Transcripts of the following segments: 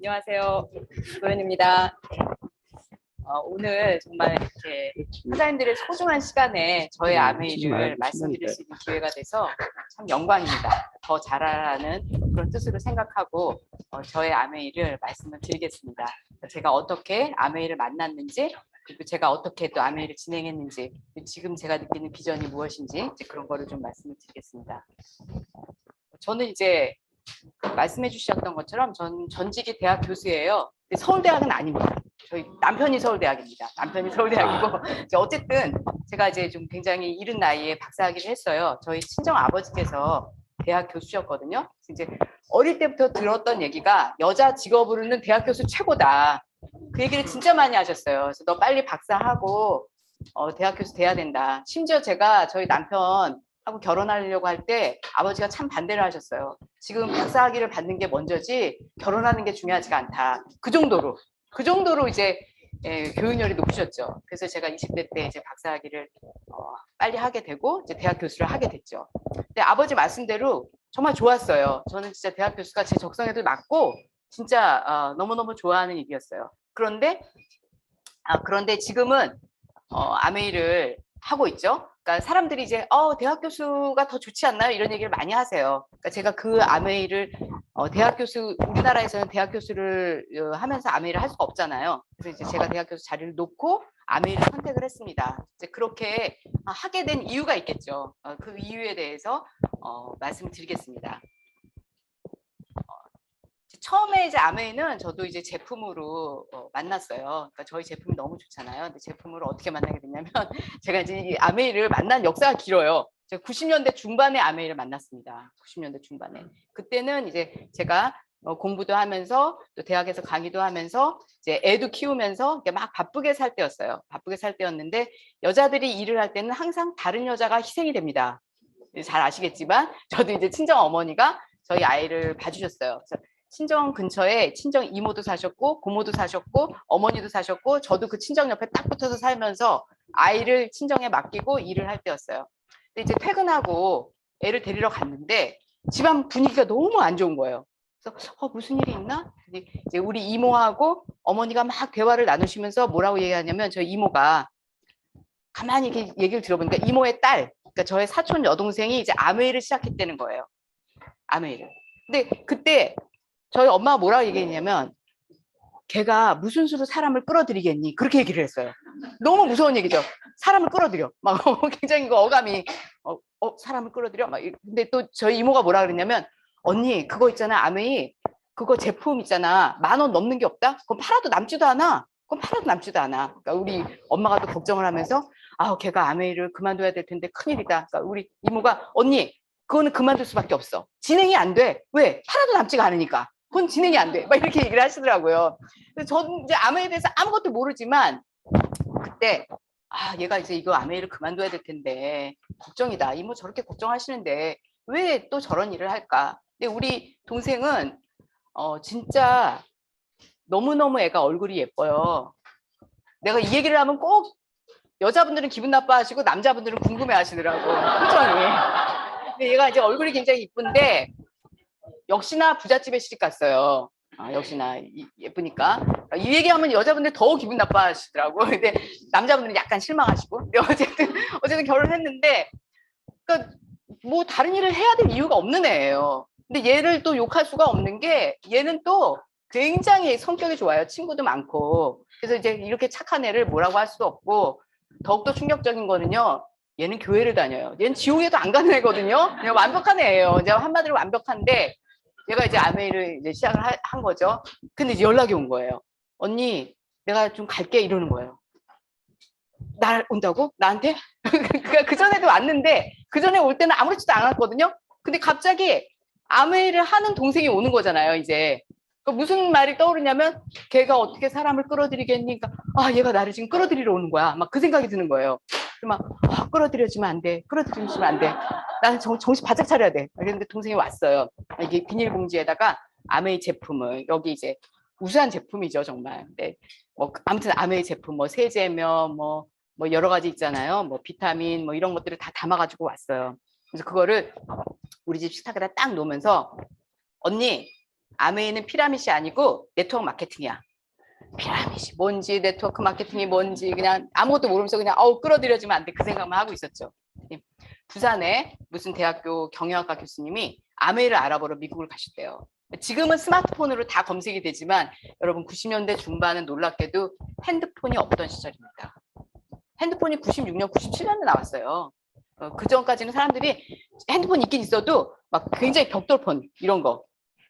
안녕하세요. 도현입니다. 오늘 정말 이렇게 사장님들의 소중한 시간에 저의 아메이를 말씀드릴 수 있는 기회가 돼서 참 영광입니다. 더 잘하라는 그런 뜻으로 생각하고 저의 아메이를 말씀을 드리겠습니다. 제가 어떻게 아메이를 만났는지, 그리고 제가 어떻게 또 아메이를 진행했는지, 지금 제가 느끼는 비전이 무엇인지 이제 그런 거를 좀 말씀을 드리겠습니다. 저는 이제 말씀해 주셨던 것처럼 전 전직이 대학 교수예요. 근데 서울대학은 아닙니다. 저희 남편이 서울대학입니다. 남편이 서울대학이고 어쨌든 제가 이제 좀 굉장히 이른 나이에 박사학위를 했어요. 저희 친정 아버지께서 대학 교수셨거든요. 이제 어릴 때부터 들었던 얘기가 여자 직업으로는 대학 교수 최고다. 그 얘기를 진짜 많이 하셨어요. 그래서 너 빨리 박사하고 대학 교수 돼야 된다. 심지어 제가 저희 남편 하고 결혼하려고 할 때 아버지가 참 반대를 하셨어요. 지금 박사학위를 받는 게 먼저지 결혼하는 게 중요하지가 않다. 그 정도로 이제 교육열이 높으셨죠. 그래서 제가 20대 때 이제 박사학위를 빨리 하게 되고 이제 대학 교수를 하게 됐죠. 근데 아버지 말씀대로 정말 좋았어요. 저는 진짜 대학 교수가 제 적성에도 맞고 진짜 너무너무 좋아하는 일이었어요. 그런데 지금은 아메이를 하고 있죠. 그러니까 사람들이 이제 대학 교수가 더 좋지 않나요? 이런 얘기를 많이 하세요. 그러니까 제가 그 아메이를 대학 교수, 우리나라에서는 대학 교수를 하면서 아메이를 할 수가 없잖아요. 그래서 이제 제가 대학 교수 자리를 놓고 아메이를 선택을 했습니다. 이제 그렇게 하게 된 이유가 있겠죠. 그 이유에 대해서 말씀을 드리겠습니다. 처음에 이제 아메이는 저도 이제 제품으로 만났어요. 그러니까 저희 제품이 너무 좋잖아요. 근데 제품으로 어떻게 만나게 됐냐면 제가 이제 이 아메이를 만난 역사가 길어요. 제가 90년대 중반에 아메이를 만났습니다. 90년대 중반에. 그때는 이제 제가 공부도 하면서 또 대학에서 강의도 하면서 이제 애도 키우면서 막 바쁘게 살 때였어요. 바쁘게 살 때였는데 여자들이 일을 할 때는 항상 다른 여자가 희생이 됩니다. 잘 아시겠지만 저도 이제 친정 어머니가 저희 아이를 봐주셨어요. 그래서 친정 근처에 친정 이모도 사셨고 고모도 사셨고 어머니도 사셨고 저도 그 친정 옆에 딱 붙어서 살면서 아이를 친정에 맡기고 일을 할 때였어요. 근데 이제 퇴근하고 애를 데리러 갔는데 집안 분위기가 너무 안 좋은 거예요. 그래서 무슨 일이 있나? 이제 우리 이모하고 어머니가 막 대화를 나누시면서 뭐라고 얘기하냐면 저희 이모가 가만히 이렇게 얘기를 들어보니까 이모의 딸, 그러니까 저의 사촌 여동생이 이제 아메이를 시작했다는 거예요. 아메이를. 근데 그때 저희 엄마가 뭐라고 얘기했냐면 걔가 무슨 수로 사람을 끌어들이겠니? 그렇게 얘기를 했어요. 너무 무서운 얘기죠. 사람을 끌어들여. 막 굉장히 그 어감이 사람을 끌어들여. 막 근데 또 저희 이모가 뭐라 그랬냐면 언니 그거 있잖아 아메이 그거 제품 있잖아 10,000원 넘는 게 없다. 그건 팔아도 남지도 않아. 그건 팔아도 남지도 않아. 그러니까 우리 엄마가 또 걱정을 하면서 걔가 아메이를 그만둬야 될 텐데 큰일이다. 그러니까 우리 이모가 언니 그거는 그만둘 수밖에 없어. 진행이 안 돼. 왜? 팔아도 남지가 않으니까. 그건 진행이 안 돼. 막 이렇게 얘기를 하시더라고요. 그래서 저는 이제 아메이에 대해서 아무것도 모르지만 그때 얘가 이제 이거 아메이를 그만둬야 될 텐데 걱정이다. 이모 저렇게 걱정하시는데 왜 또 저런 일을 할까? 근데 우리 동생은 진짜 너무너무 애가 얼굴이 예뻐요. 내가 이 얘기를 하면 꼭 여자분들은 기분 나빠하시고 남자분들은 궁금해하시더라고. 표정이. 근데 얘가 이제 얼굴이 굉장히 이쁜데 역시나 부잣집에 시집 갔어요. 역시나 예쁘니까. 이 얘기하면 여자분들 더 기분 나빠하시더라고. 근데 남자분들은 약간 실망하시고. 근데 어쨌든 결혼했는데, 그러니까 뭐 다른 일을 해야 될 이유가 없는 애예요. 근데 얘를 또 욕할 수가 없는 게 얘는 또 굉장히 성격이 좋아요. 친구도 많고. 그래서 이제 이렇게 착한 애를 뭐라고 할 수도 없고 더욱더 충격적인 거는요. 얘는 교회를 다녀요. 얘는 지옥에도 안 가는 애거든요. 그냥 완벽한 애예요. 이제 한마디로 완벽한데 얘가 이제 아메이를 이제 시작을 한 거죠. 근데 이제 연락이 온 거예요. 언니, 내가 좀 갈게 이러는 거예요. 날 온다고? 나한테? 그러니까 그 전에도 왔는데 그 전에 올 때는 아무렇지도 않았거든요. 근데 갑자기 아메이를 하는 동생이 오는 거잖아요. 이제 무슨 말이 떠오르냐면 걔가 어떻게 사람을 끌어들이겠니? 그러니까 얘가 나를 지금 끌어들이러 오는 거야. 막 그 생각이 드는 거예요. 막 끌어들여주면 안 돼. 끌어들여주면 안 돼. 나는 정신 바짝 차려야 돼. 그런데 동생이 왔어요. 이게 비닐봉지에다가 아메이 제품을 여기 이제 우수한 제품이죠 정말. 근데 뭐 아무튼 아메이 제품 뭐 세제며 뭐 여러 가지 있잖아요. 뭐 비타민 뭐 이런 것들을 다 담아가지고 왔어요. 그래서 그거를 우리 집 식탁에다 딱 놓으면서 언니 아메이는 피라밋이 아니고 네트워크 마케팅이야. 피라밋이 뭔지 네트워크 마케팅이 뭔지 그냥 아무것도 모르면서 그냥 끌어들여지면 안 돼. 그 생각만 하고 있었죠. 부산에 무슨 대학교 경영학과 교수님이 아메이를 알아보러 미국을 가셨대요. 지금은 스마트폰으로 다 검색이 되지만 여러분 90년대 중반은 놀랍게도 핸드폰이 없던 시절입니다. 핸드폰이 96년, 97년에 나왔어요. 그 전까지는 사람들이 핸드폰 있긴 있어도 막 굉장히 벽돌폰 이런 거.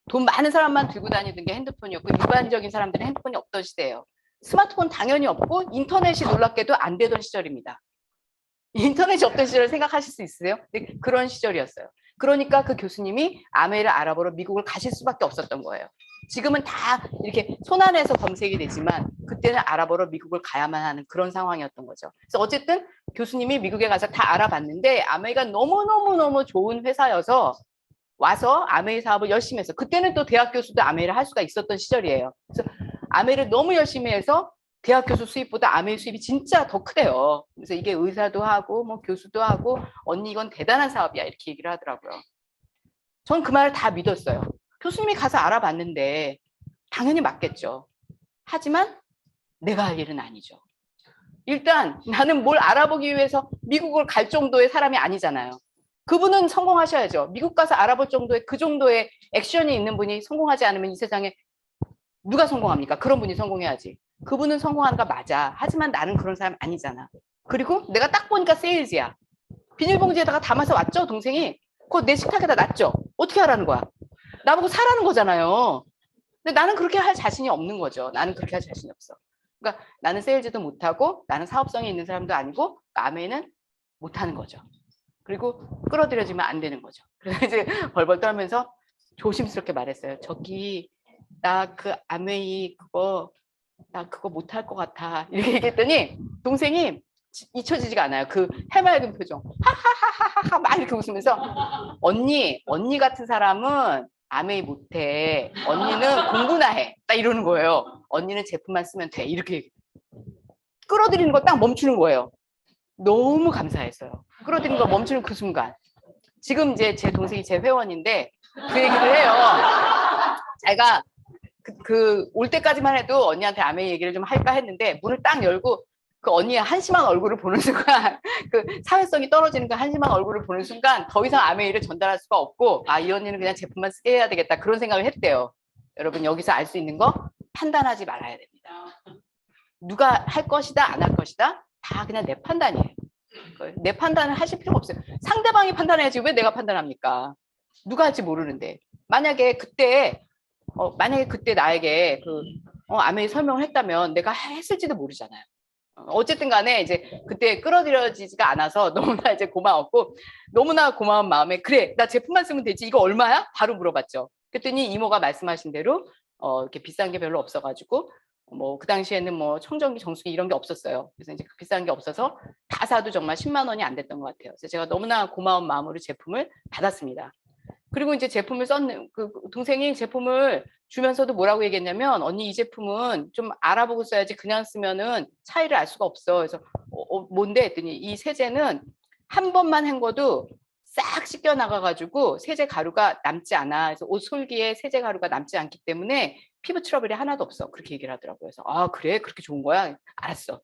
돈 많은 사람만 들고 다니던 게 핸드폰이었고 일반적인 사람들은 핸드폰이 없던 시대예요. 스마트폰 당연히 없고 인터넷이 놀랍게도 안 되던 시절입니다. 인터넷이 없던 시절을 생각하실 수 있으세요? 그런 시절이었어요. 그러니까 그 교수님이 아메이를 알아보러 미국을 가실 수밖에 없었던 거예요. 지금은 다 이렇게 손안에서 검색이 되지만 그때는 알아보러 미국을 가야만 하는 그런 상황이었던 거죠. 그래서 어쨌든 교수님이 미국에 가서 다 알아봤는데 아메이가 너무너무너무 좋은 회사여서 와서 아메이 사업을 열심히 해서 그때는 또 대학 교수도 아메이를 할 수가 있었던 시절이에요. 그래서 아메이를 너무 열심히 해서 대학 교수 수입보다 아메이 수입이 진짜 더 크대요. 그래서 이게 의사도 하고 뭐 교수도 하고 언니 이건 대단한 사업이야 이렇게 얘기를 하더라고요. 전 그 말을 다 믿었어요. 교수님이 가서 알아봤는데 당연히 맞겠죠. 하지만 내가 할 일은 아니죠. 일단 나는 뭘 알아보기 위해서 미국을 갈 정도의 사람이 아니잖아요. 그분은 성공하셔야죠. 미국 가서 알아볼 정도의 그 정도의 액션이 있는 분이 성공하지 않으면 이 세상에 누가 성공합니까? 그런 분이 성공해야지. 그분은 성공하는 거 맞아. 하지만 나는 그런 사람 아니잖아. 그리고 내가 딱 보니까 세일즈야. 비닐봉지에다가 담아서 왔죠, 동생이. 그거 내 식탁에다 놨죠. 어떻게 하라는 거야? 나보고 사라는 거잖아요. 근데 나는 그렇게 할 자신이 없는 거죠. 나는 그렇게 할 자신이 없어. 그러니까 나는 세일즈도 못하고 나는 사업성이 있는 사람도 아니고 아메이는 못하는 거죠. 그리고 끌어들여지면 안 되는 거죠. 그래서 이제 벌벌 떨면서 조심스럽게 말했어요. 저기 나 그 아메이 나 그거 못할 것 같아. 이렇게 얘기했더니 동생이 잊혀지지가 않아요. 그 해맑은 표정. 하하하하하 막 이렇게 웃으면서 언니 같은 사람은 아메이 못해. 언니는 공부나 해. 딱 이러는 거예요. 언니는 제품만 쓰면 돼. 이렇게 끌어들이는 거 딱 멈추는 거예요. 너무 감사했어요. 끌어들이는 거 멈추는 그 순간. 지금 이제 제 동생이 제 회원인데 그 얘기를 해요. 제가 올 때까지만 해도 언니한테 아메이 얘기를 좀 할까 했는데 문을 딱 열고 그 언니의 한심한 얼굴을 보는 순간 그 사회성이 떨어지는 그 한심한 얼굴을 보는 순간 더 이상 아메이를 전달할 수가 없고 이 언니는 그냥 제품만 쓰게 해야 되겠다 그런 생각을 했대요. 여러분 여기서 알 수 있는 거 판단하지 말아야 됩니다. 누가 할 것이다 안 할 것이다 다 그냥 내 판단이에요. 내 판단을 하실 필요가 없어요. 상대방이 판단해야지 왜 내가 판단합니까? 누가 할지 모르는데 만약에 그때 나에게 아메이 설명을 했다면 내가 했을지도 모르잖아요. 어쨌든 간에 이제 그때 끌어들여지지가 않아서 너무나 이제 고마웠고 너무나 고마운 마음에 그래 나 제품만 쓰면 되지 이거 얼마야? 바로 물어봤죠. 그랬더니 이모가 말씀하신 대로 이렇게 비싼 게 별로 없어가지고 뭐 그 당시에는 뭐 청정기 정수기 이런 게 없었어요. 그래서 이제 비싼 게 없어서 다 사도 정말 10만 원이 안 됐던 것 같아요. 그래서 제가 너무나 고마운 마음으로 제품을 받았습니다. 그리고 이제 제품을 썼는 그 동생이 제품을 주면서도 뭐라고 얘기했냐면 언니 이 제품은 좀 알아보고 써야지 그냥 쓰면은 차이를 알 수가 없어. 그래서 뭔데 했더니 이 세제는 한 번만 헹궈도 싹 씻겨 나가가지고 세제 가루가 남지 않아. 그래서 옷 솔기에 세제 가루가 남지 않기 때문에 피부 트러블이 하나도 없어. 그렇게 얘기를 하더라고요. 그래서 그래 그렇게 좋은 거야. 알았어.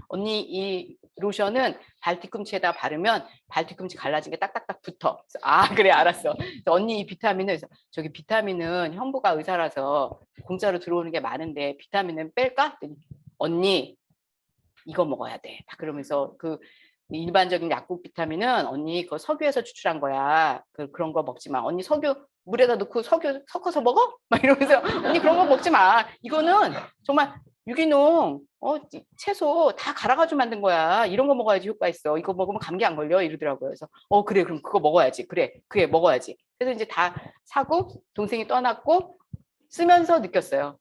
언니 이 로션은 발뒤꿈치에다 바르면 발뒤꿈치 갈라진 게 딱딱딱 붙어. 그래서 그래 알았어. 그래서 언니 이 비타민은 그래서 저기 비타민은 형부가 의사라서 공짜로 들어오는 게 많은데 비타민은 뺄까? 언니 이거 먹어야 돼. 그러면서 그 일반적인 약국 비타민은 언니 그 석유에서 추출한 거야. 그런 거 먹지 마. 언니 석유 물에다 넣고 석유 섞어서 먹어? 막 이러면서 언니 그런 거 먹지 마. 이거는 정말 유기농 채소 다 갈아가지고 만든 거야. 이런 거 먹어야지 효과 있어. 이거 먹으면 감기 안 걸려 이러더라고요. 그래서 그래 그럼 그거 먹어야지. 그래 먹어야지. 그래서 이제 다 사고 동생이 떠났고 쓰면서 느꼈어요.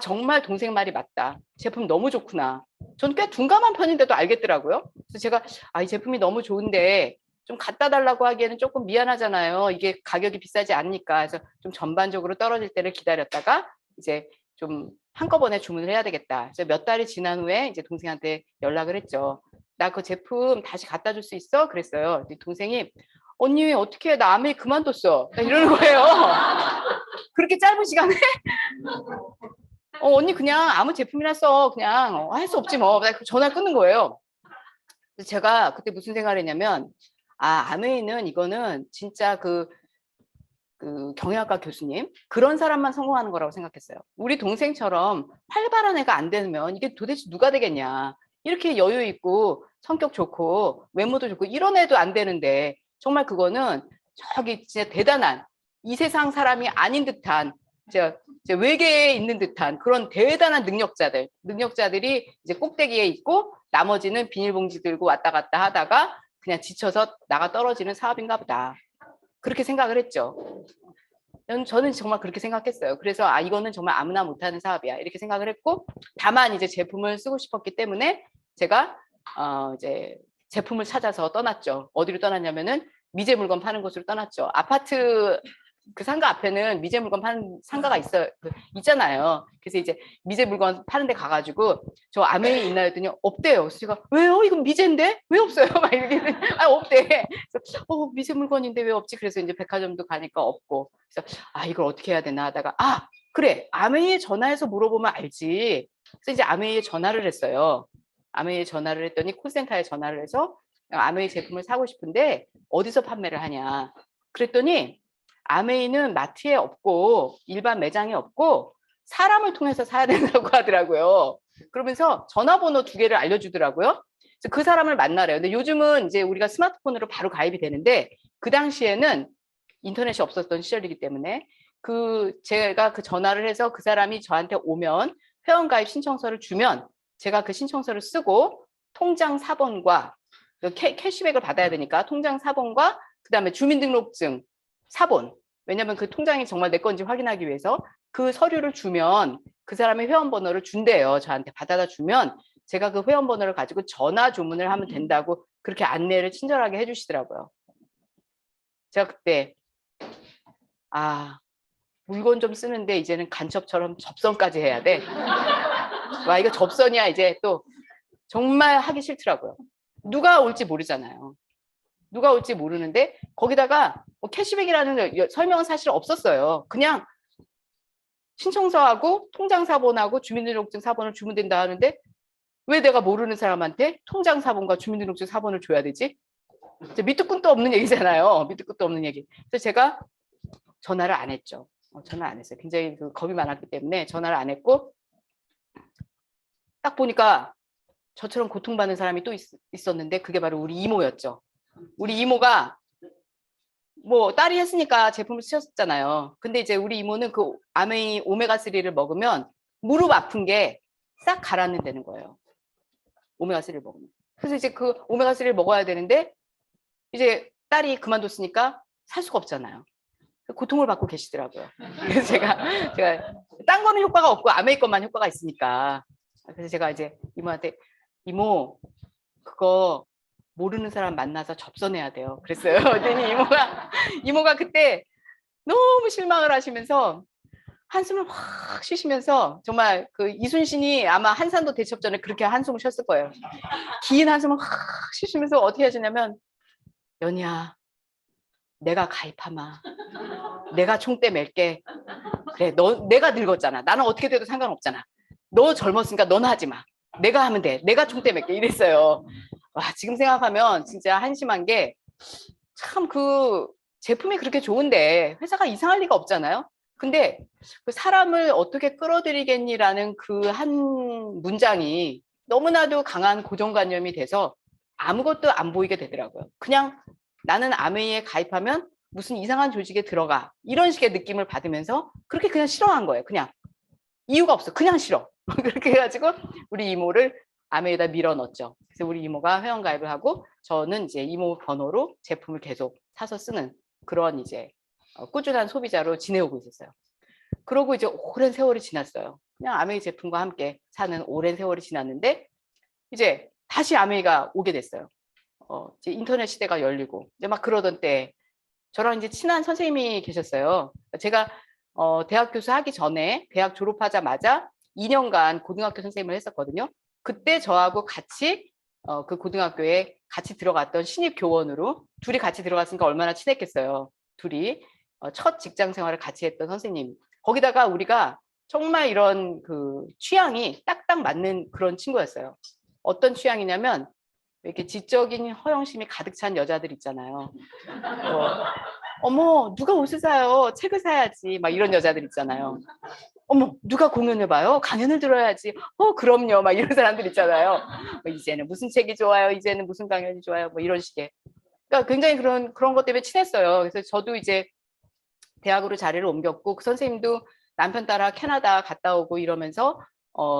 정말 동생 말이 맞다. 제품 너무 좋구나. 전 꽤 둔감한 편인데도 알겠더라고요. 그래서 제가 이 제품이 너무 좋은데 좀 갖다 달라고 하기에는 조금 미안하잖아요. 이게 가격이 비싸지 않으니까. 그래서 좀 전반적으로 떨어질 때를 기다렸다가 이제 좀 한꺼번에 주문을 해야 되겠다. 그래서 몇 달이 지난 후에 이제 동생한테 연락을 했죠. 나 그 제품 다시 갖다 줄 수 있어? 그랬어요. 동생이 언니 어떻게 해? 나 아메이 그만뒀어. 이러는 거예요. 그렇게 짧은 시간에 언니 그냥 아무 제품이나 써. 그냥 할 수 없지 뭐. 전화 끊는 거예요. 그래서 제가 그때 무슨 생각을 했냐면 아메이는 이거는 진짜 그 경영학과 교수님 그런 사람만 성공하는 거라고 생각했어요. 우리 동생처럼 활발한 애가 안 되면 이게 도대체 누가 되겠냐. 이렇게 여유 있고 성격 좋고 외모도 좋고 이런 애도 안 되는데 정말 그거는 저기 진짜 대단한 이 세상 사람이 아닌 듯한 제가 외계에 있는 듯한 그런 대단한 능력자들이 이제 꼭대기에 있고 나머지는 비닐봉지 들고 왔다 갔다 하다가 그냥 지쳐서 나가 떨어지는 사업인가 보다. 그렇게 생각을 했죠. 저는 정말 그렇게 생각했어요. 그래서 이거는 정말 아무나 못하는 사업이야 이렇게 생각을 했고 다만 이제 제품을 쓰고 싶었기 때문에 제가 이제 제품을 찾아서 떠났죠. 어디로 떠났냐면은 미제 물건 파는 곳으로 떠났죠. 아파트 그 상가 앞에는 미제 물건 파는 상가가 있잖아요. 그래서 이제 미제 물건 파는 데 가가지고 저 아메이 있나요 했더니 없대요. 그래서 제가 왜요? 이건 미제인데? 왜 없어요? 막 이렇게 없대. 그래서 미제 물건인데 왜 없지? 그래서 이제 백화점도 가니까 없고. 그래서 이걸 어떻게 해야 되나 하다가 그래 아메이에 전화해서 물어보면 알지. 그래서 이제 아메이에 전화를 했어요. 아메이에 전화를 했더니 콜센터에 전화를 해서 아메이 제품을 사고 싶은데 어디서 판매를 하냐. 그랬더니 아메이는 마트에 없고 일반 매장에 없고 사람을 통해서 사야 된다고 하더라고요. 그러면서 전화번호 2개를 알려주더라고요. 그래서 그 사람을 만나래요. 근데 요즘은 이제 우리가 스마트폰으로 바로 가입이 되는데 그 당시에는 인터넷이 없었던 시절이기 때문에 제가 그 전화를 해서 그 사람이 저한테 오면 회원가입 신청서를 주면 제가 그 신청서를 쓰고 통장 사본과 캐시백을 받아야 되니까 통장 사본과 그다음에 주민등록증 사본. 왜냐면 그 통장이 정말 내 건지 확인하기 위해서 그 서류를 주면 그 사람의 회원번호를 준대요. 저한테 받아다 주면 제가 그 회원번호를 가지고 전화 주문을 하면 된다고 그렇게 안내를 친절하게 해주시더라고요. 제가 그때 물건 좀 쓰는데 이제는 간첩처럼 접선까지 해야 돼. 와 이거 접선이야 이제 또 정말 하기 싫더라고요. 누가 올지 모르잖아요. 누가 올지 모르는데 거기다가 캐시백이라는 설명은 사실 없었어요. 그냥 신청서하고 통장 사본하고 주민등록증 사본을 주면 된다 하는데 왜 내가 모르는 사람한테 통장 사본과 주민등록증 사본을 줘야 되지? 밑도 끝도 없는 얘기잖아요. 밑도 끝도 없는 얘기. 그래서 제가 전화를 안 했죠. 전화를 안 했어요. 굉장히 겁이 많았기 때문에 전화를 안 했고 딱 보니까 저처럼 고통받는 사람이 또 있었는데 그게 바로 우리 이모였죠. 우리 이모가 딸이 했으니까 제품을 쓰셨잖아요. 근데 이제 우리 이모는 그 아메이 오메가3를 먹으면 무릎 아픈 게 싹 가라앉는다는 거예요. 오메가3를 먹으면. 그래서 이제 그 오메가3를 먹어야 되는데 이제 딸이 그만뒀으니까 살 수가 없잖아요. 고통을 받고 계시더라고요. 그래서 제가 딴 거는 효과가 없고 아메이 것만 효과가 있으니까. 그래서 제가 이제 이모한테 이모 그거 모르는 사람 만나서 접선해야 돼요. 그랬어요. 그랬더니 이모가 그때 너무 실망을 하시면서 한숨을 확 쉬시면서 정말 그 이순신이 아마 한산도 대첩 전에 그렇게 한숨을 쉬었을 거예요. 긴 한숨을 확 쉬시면서 어떻게 하시냐면 연희야 내가 가입하마. 내가 총대 맬게. 그래 내가 늙었잖아. 나는 어떻게 돼도 상관없잖아. 너 젊었으니까 너는 하지 마. 내가 하면 돼. 내가 총대 맬게 이랬어요. 와 지금 생각하면 진짜 한심한 게 참 그 제품이 그렇게 좋은데 회사가 이상할 리가 없잖아요. 근데 그 사람을 어떻게 끌어들이겠니라는 그 한 문장이 너무나도 강한 고정관념이 돼서 아무것도 안 보이게 되더라고요. 그냥 나는 아메이에 가입하면 무슨 이상한 조직에 들어가 이런 식의 느낌을 받으면서 그렇게 그냥 싫어한 거예요. 그냥 이유가 없어. 그냥 싫어. 그렇게 해가지고 우리 이모를 아메이에다 밀어 넣었죠. 그래서 우리 이모가 회원가입을 하고 저는 이제 이모 번호로 제품을 계속 사서 쓰는 그런 이제 꾸준한 소비자로 지내오고 있었어요. 그러고 이제 오랜 세월이 지났어요. 그냥 아메이 제품과 함께 사는 오랜 세월이 지났는데 이제 다시 아메이가 오게 됐어요. 이제 인터넷 시대가 열리고 이제 막 그러던 때 저랑 이제 친한 선생님이 계셨어요. 제가 대학 교수 하기 전에 대학 졸업하자마자 2년간 고등학교 선생님을 했었거든요. 그때 저하고 같이 그 고등학교에 같이 들어갔던 신입 교원으로 둘이 같이 들어갔으니까 얼마나 친했겠어요. 둘이 첫 직장 생활을 같이 했던 선생님. 거기다가 우리가 정말 이런 그 취향이 딱딱 맞는 그런 친구였어요. 어떤 취향이냐면 이렇게 지적인 허영심이 가득 찬 여자들 있잖아요. 어머, 누가 옷을 사요? 책을 사야지. 막 이런 여자들 있잖아요. 어머, 누가 공연을 봐요? 강연을 들어야지. 그럼요. 막 이런 사람들 있잖아요. 이제는 무슨 책이 좋아요? 이제는 무슨 강연이 좋아요? 뭐 이런 식의. 그러니까 굉장히 그런 것 때문에 친했어요. 그래서 저도 이제 대학으로 자리를 옮겼고 그 선생님도 남편 따라 캐나다 갔다 오고 이러면서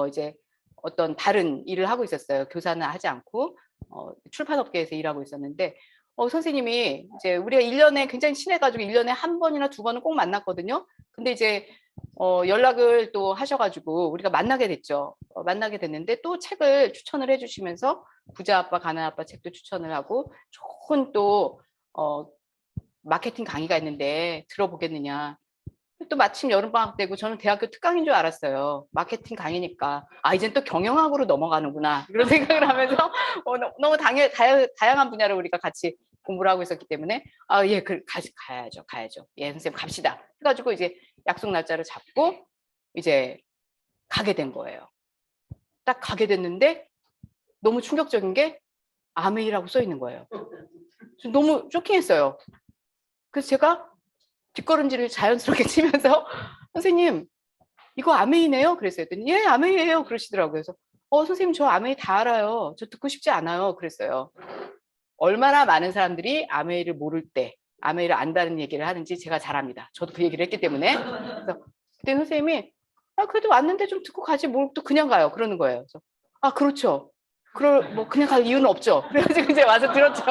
이제 어떤 다른 일을 하고 있었어요. 교사는 하지 않고 출판업계에서 일하고 있었는데 선생님이 이제 우리가 1년에 굉장히 친해가지고 1년에 한 번이나 두 번은 꼭 만났거든요. 근데 이제 연락을 또 하셔가지고 우리가 만나게 됐죠. 만나게 됐는데 또 책을 추천을 해주시면서 부자 아빠 가난 아빠 책도 추천을 하고 좋은 또 마케팅 강의가 있는데 들어보겠느냐. 또 마침 여름방학 때고 저는 대학교 특강인 줄 알았어요. 마케팅 강의니까. 이젠 또 경영학으로 넘어가는구나. 이런 생각을 하면서 너무 다양한 분야를 우리가 같이 공부를 하고 있었기 때문에 예, 가야죠. 예, 선생님 갑시다. 해가지고 이제 약속 날짜를 잡고 이제 가게 된 거예요. 딱 가게 됐는데 너무 충격적인 게 아메이라고 써 있는 거예요. 너무 쇼킹했어요. 그래서 제가 뒷걸음질을 자연스럽게 치면서 선생님 이거 아메이네요? 그랬어요. 예, 아메이예요. 그러시더라고요. 그래서 선생님 저 아메이 다 알아요. 저 듣고 싶지 않아요. 그랬어요. 얼마나 많은 사람들이 아메이를 모를 때 아메이를 안다는 얘기를 하는지 제가 잘 압니다. 저도 그 얘기를 했기 때문에. 그래서 그때 선생님이 그래도 왔는데 좀 듣고 가지 뭘 또 그냥 가요. 그러는 거예요. 그래서 그렇죠. 뭐 그냥 갈 이유는 없죠. 그래가지고 이제 와서 들었죠.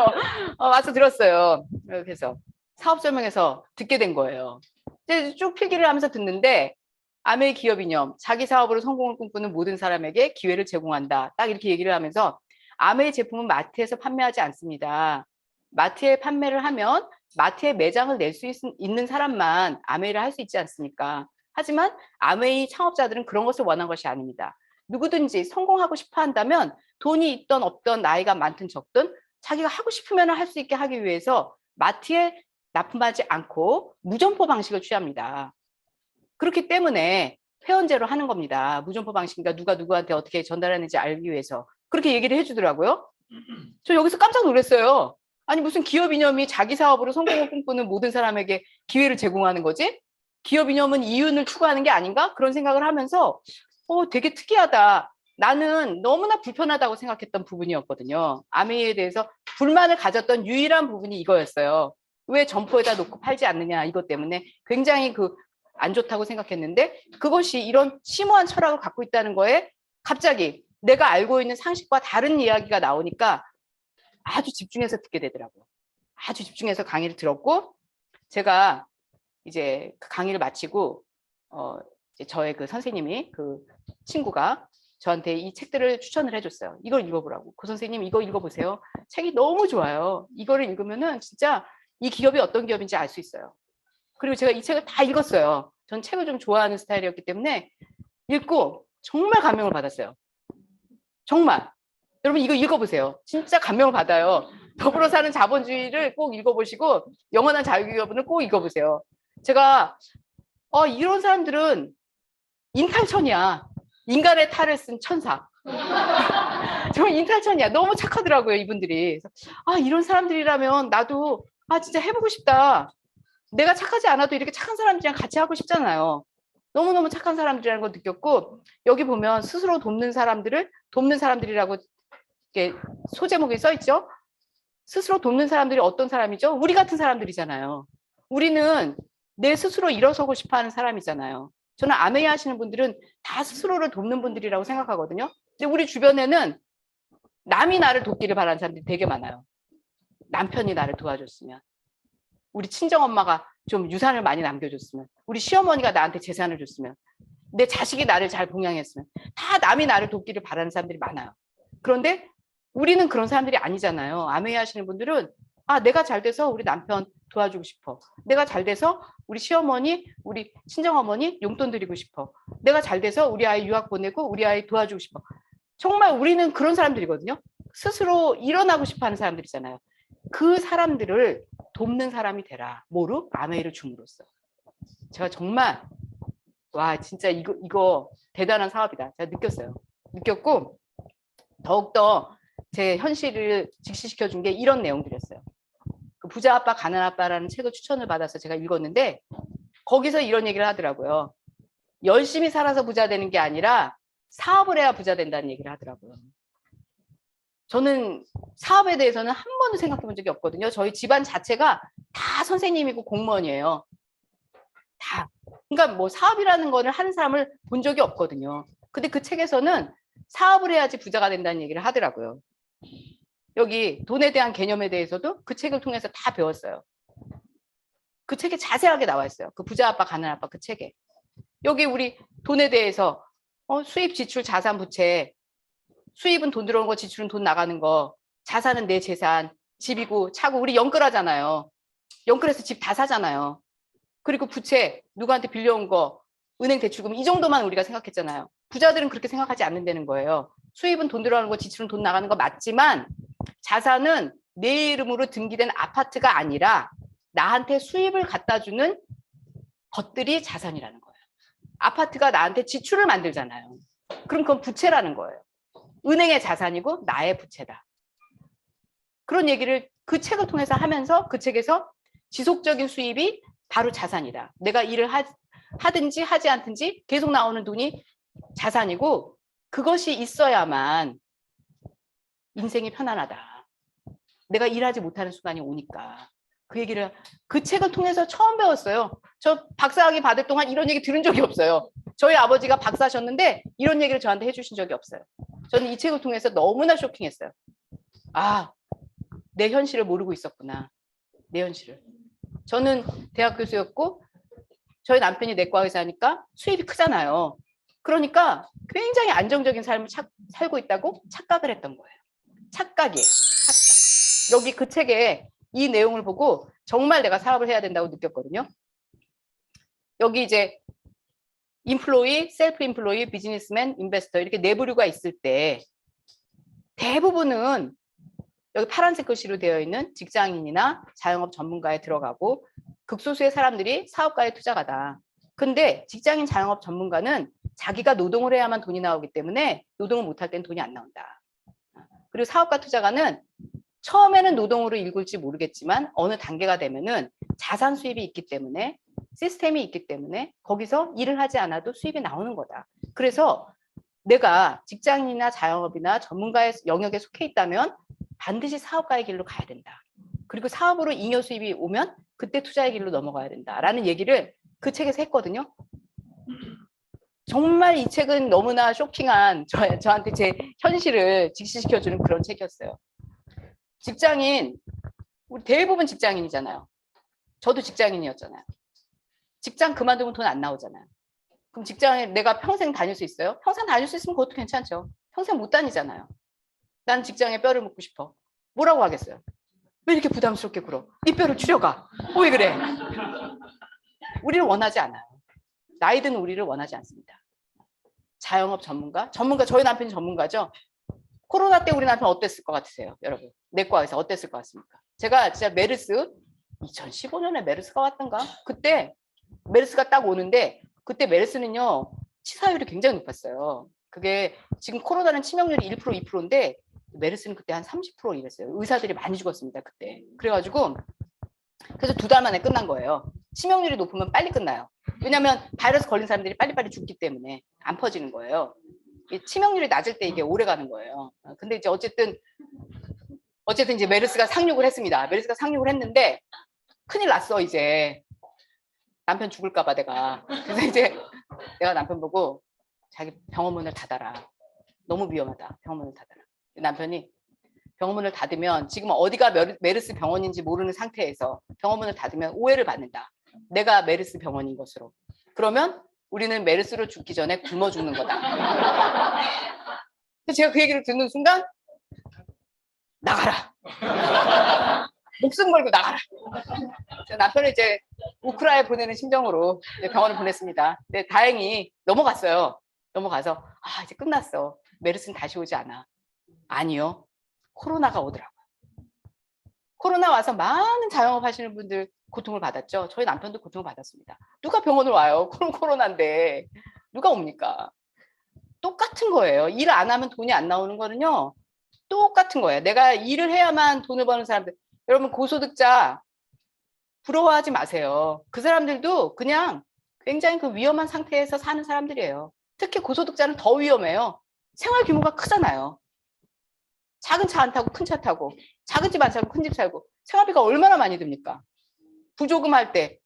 와서 들었어요. 그래서 사업 설명에서 듣게 된 거예요. 이제 쭉 필기를 하면서 듣는데 아메이 기업 이념, 자기 사업으로 성공을 꿈꾸는 모든 사람에게 기회를 제공한다. 딱 이렇게 얘기를 하면서 아메이 제품은 마트에서 판매하지 않습니다. 마트에 판매를 하면 마트에 매장을 낼 수 있는 사람만 아메이를 할 수 있지 않습니까? 하지만 아메이 창업자들은 그런 것을 원한 것이 아닙니다. 누구든지 성공하고 싶어 한다면 돈이 있던 없던 나이가 많든 적든 자기가 하고 싶으면 할 수 있게 하기 위해서 마트에 납품하지 않고 무점포 방식을 취합니다. 그렇기 때문에 회원제로 하는 겁니다. 무점포 방식이니까 누가 누구한테 어떻게 전달하는지 알기 위해서. 그렇게 얘기를 해주더라고요. 저 여기서 깜짝 놀랐어요. 아니 무슨 기업 이념이 자기 사업으로 성공을 꿈꾸는 모든 사람에게 기회를 제공하는 거지? 기업 이념은 이윤을 추구하는 게 아닌가? 그런 생각을 하면서 되게 특이하다. 나는 너무나 불편하다고 생각했던 부분이었거든요. 아메이에 대해서 불만을 가졌던 유일한 부분이 이거였어요. 왜 점포에다 놓고 팔지 않느냐 이것 때문에 굉장히 안 좋다고 생각했는데 그것이 이런 심오한 철학을 갖고 있다는 거에 갑자기 내가 알고 있는 상식과 다른 이야기가 나오니까 아주 집중해서 듣게 되더라고요. 아주 집중해서 강의를 들었고 제가 이제 그 강의를 마치고 이제 저의 그 선생님이 그 친구가 저한테 이 책들을 추천을 해줬어요. 이걸 읽어보라고. 그 선생님 이거 읽어보세요. 책이 너무 좋아요. 이거를 읽으면은 진짜 이 기업이 어떤 기업인지 알 수 있어요. 그리고 제가 이 책을 다 읽었어요. 전 책을 좀 좋아하는 스타일이었기 때문에 읽고 정말 감명을 받았어요. 정말. 여러분 이거 읽어보세요. 진짜 감명을 받아요. 더불어 사는 자본주의를 꼭 읽어보시고 영원한 자유기업을 꼭 읽어보세요. 제가 이런 사람들은 인탈천이야. 인간의 탈을 쓴 천사. 정말 인탈천이야. 너무 착하더라고요, 이분들이. 이런 사람들이라면 나도 진짜 해보고 싶다. 내가 착하지 않아도 이렇게 착한 사람들이랑 같이 하고 싶잖아요. 너무너무 착한 사람들이라는 걸 느꼈고 여기 보면 스스로 돕는 사람들을 돕는 사람들이라고 이렇게 소제목에 써있죠. 스스로 돕는 사람들이 어떤 사람이죠? 우리 같은 사람들이잖아요. 우리는 내 스스로 일어서고 싶어하는 사람이잖아요. 저는 아메이 하시는 분들은 다 스스로를 돕는 분들이라고 생각하거든요. 근데 우리 주변에는 남이 나를 돕기를 바라는 사람들이 되게 많아요. 남편이 나를 도와줬으면, 우리 친정엄마가 좀 유산을 많이 남겨줬으면, 우리 시어머니가 나한테 재산을 줬으면, 내 자식이 나를 잘 봉양했으면, 다 남이 나를 돕기를 바라는 사람들이 많아요. 그런데 우리는 그런 사람들이 아니잖아요. 아메이 하시는 분들은 내가 잘 돼서 우리 남편 도와주고 싶어. 내가 잘 돼서 우리 시어머니, 우리 친정어머니 용돈 드리고 싶어. 내가 잘 돼서 우리 아이 유학 보내고 우리 아이 도와주고 싶어. 정말 우리는 그런 사람들이거든요. 스스로 일어나고 싶어하는 사람들이잖아요. 그 사람들을 돕는 사람이 되라. 뭐로? 아메이를 줌으로써. 제가 정말 와 진짜 이거 대단한 사업이다. 제가 느꼈어요. 느꼈고 더욱더 제 현실을 직시시켜 준 게 이런 내용들이었어요. 그 부자 아빠 가난 아빠라는 책을 추천을 받아서 제가 읽었는데 거기서 이런 얘기를 하더라고요. 열심히 살아서 부자 되는 게 아니라 사업을 해야 부자 된다는 얘기를 하더라고요. 저는 사업에 대해서는 한 번도 생각해 본 적이 없거든요. 저희 집안 자체가 다 선생님이고 공무원이에요. 다. 그러니까 뭐 사업이라는 거를 하는 사람을 본 적이 없거든요. 근데 그 책에서는 사업을 해야지 부자가 된다는 얘기를 하더라고요. 여기 돈에 대한 개념에 대해서도 그 책을 통해서 다 배웠어요. 그 책에 자세하게 나와 있어요. 그 부자 아빠 가난 아빠 그 책에. 여기 우리 돈에 대해서 수입 지출 자산 부채, 수입은 돈 들어오는 거, 지출은 돈 나가는 거, 자산은 내 재산, 집이고 차고 우리 영끌하잖아요. 영끌해서 집 다 사잖아요. 그리고 부채 누구한테 빌려온 거, 은행 대출금 이 정도만 우리가 생각했잖아요. 부자들은 그렇게 생각하지 않는다는 거예요. 수입은 돈 들어가는 거, 지출은 돈 나가는 거 맞지만 자산은 내 이름으로 등기된 아파트가 아니라 나한테 수입을 갖다 주는 것들이 자산이라는 거예요. 아파트가 나한테 지출을 만들잖아요. 그럼 그건 부채라는 거예요. 은행의 자산이고 나의 부채다. 그런 얘기를 그 책을 통해서 하면서 그 책에서 지속적인 수입이 바로 자산이다. 내가 일을 하든지 하지 않든지 계속 나오는 돈이 자산이고 그것이 있어야만 인생이 편안하다. 내가 일하지 못하는 순간이 오니까. 그 얘기를 그 책을 통해서 처음 배웠어요. 저 박사학위 받을 동안 이런 얘기 들은 적이 없어요. 저희 아버지가 박사셨는데 이런 얘기를 저한테 해주신 적이 없어요. 저는 이 책을 통해서 너무나 쇼킹했어요. 아, 내 현실을 모르고 있었구나. 내 현실을. 저는 대학 교수였고 저희 남편이 내과 의사니까 수입이 크잖아요. 그러니까 굉장히 안정적인 삶을 살고 있다고 착각을 했던 거예요. 착각이에요. 착각. 여기 그 책에 이 내용을 보고 정말 내가 사업을 해야 된다고 느꼈거든요. 여기 이제 인플로이, 셀프 인플로이, 비즈니스맨, 인베스터 이렇게 네 부류가 있을 때 대부분은 여기 파란색 글씨로 되어 있는 직장인이나 자영업 전문가에 들어가고 극소수의 사람들이 사업가에 투자가다. 근데 직장인 자영업 전문가는 자기가 노동을 해야만 돈이 나오기 때문에 노동을 못할 땐 돈이 안 나온다. 그리고 사업가 투자가는 처음에는 노동으로 일굴지 모르겠지만 어느 단계가 되면은 자산 수입이 있기 때문에 시스템이 있기 때문에 거기서 일을 하지 않아도 수입이 나오는 거다. 그래서 내가 직장인이나 자영업이나 전문가의 영역에 속해 있다면 반드시 사업가의 길로 가야 된다. 그리고 사업으로 잉여 수입이 오면 그때 투자의 길로 넘어가야 된다라는 얘기를 그 책에서 했거든요. 정말 이 책은 너무나 쇼킹한 저한테 제 현실을 직시시켜주는 그런 책이었어요. 직장인, 우리 대부분 직장인이잖아요. 저도 직장인이었잖아요. 직장 그만두면 돈 안 나오잖아요. 그럼 직장에 내가 평생 다닐 수 있어요? 평생 다닐 수 있으면 그것도 괜찮죠. 평생 못 다니잖아요. 난 직장에 뼈를 묻고 싶어. 뭐라고 하겠어요? 왜 이렇게 부담스럽게 굴어? 네 뼈를 추려가. 왜 그래? 우리를 원하지 않아요. 나이 든 우리를 원하지 않습니다. 자영업 전문가? 저희 남편이 전문가죠. 코로나 때 우리 남편 어땠을 것 같으세요? 여러분. 내과에서 어땠을 것 같습니까? 제가 진짜 메르스 2015년에 메르스가 왔던가? 그때 메르스가 딱 오는데 그때 메르스는요. 치사율이 굉장히 높았어요. 그게 지금 코로나는 치명률이 1% 2%인데 메르스는 그때 한 30% 이랬어요. 의사들이 많이 죽었습니다. 그때. 그래가지고 그래서 2달 만에 끝난 거예요. 치명률이 높으면 빨리 끝나요. 왜냐하면 바이러스 걸린 사람들이 빨리빨리 죽기 때문에 안 퍼지는 거예요. 치명률이 낮을 때 이게 오래 가는 거예요. 근데 이제 어쨌든 이제 메르스가 상륙을 했습니다. 메르스가 상륙을 했는데 큰일 났어 이제. 남편 죽을까봐 내가. 그래서 이제 내가 남편 보고 자기 병원문을 닫아라. 너무 위험하다. 병원문을 닫아라. 남편이 병원문을 닫으면 지금 어디가 메르스 병원인지 모르는 상태에서 병원문을 닫으면 오해를 받는다. 내가 메르스 병원인 것으로. 그러면 우리는 메르스로 죽기 전에 굶어 죽는 거다. 제가 그 얘기를 듣는 순간 나가라. 목숨 걸고 나가라. 남편을 이제 우크라에 보내는 심정으로 병원을 보냈습니다. 근데 다행히 넘어갔어요. 넘어가서 이제 끝났어. 메르스는 다시 오지 않아. 아니요. 코로나가 오더라고요. 코로나 와서 많은 자영업 하시는 분들 고통을 받았죠. 저희 남편도 고통을 받았습니다. 누가 병원을 와요? 코로나인데 누가 옵니까? 똑같은 거예요. 일 안 하면 돈이 안 나오는 거는요. 똑같은 거예요. 내가 일을 해야만 돈을 버는 사람들. 여러분 고소득자 부러워하지 마세요. 그 사람들도 그냥 굉장히 그 위험한 상태에서 사는 사람들이에요. 특히 고소득자는 더 위험해요. 생활 규모가 크잖아요. 작은 차 안 타고 큰 차 타고 작은 집 안 살고 큰 집 살고 생활비가 얼마나 많이 듭니까? 부조금 할 때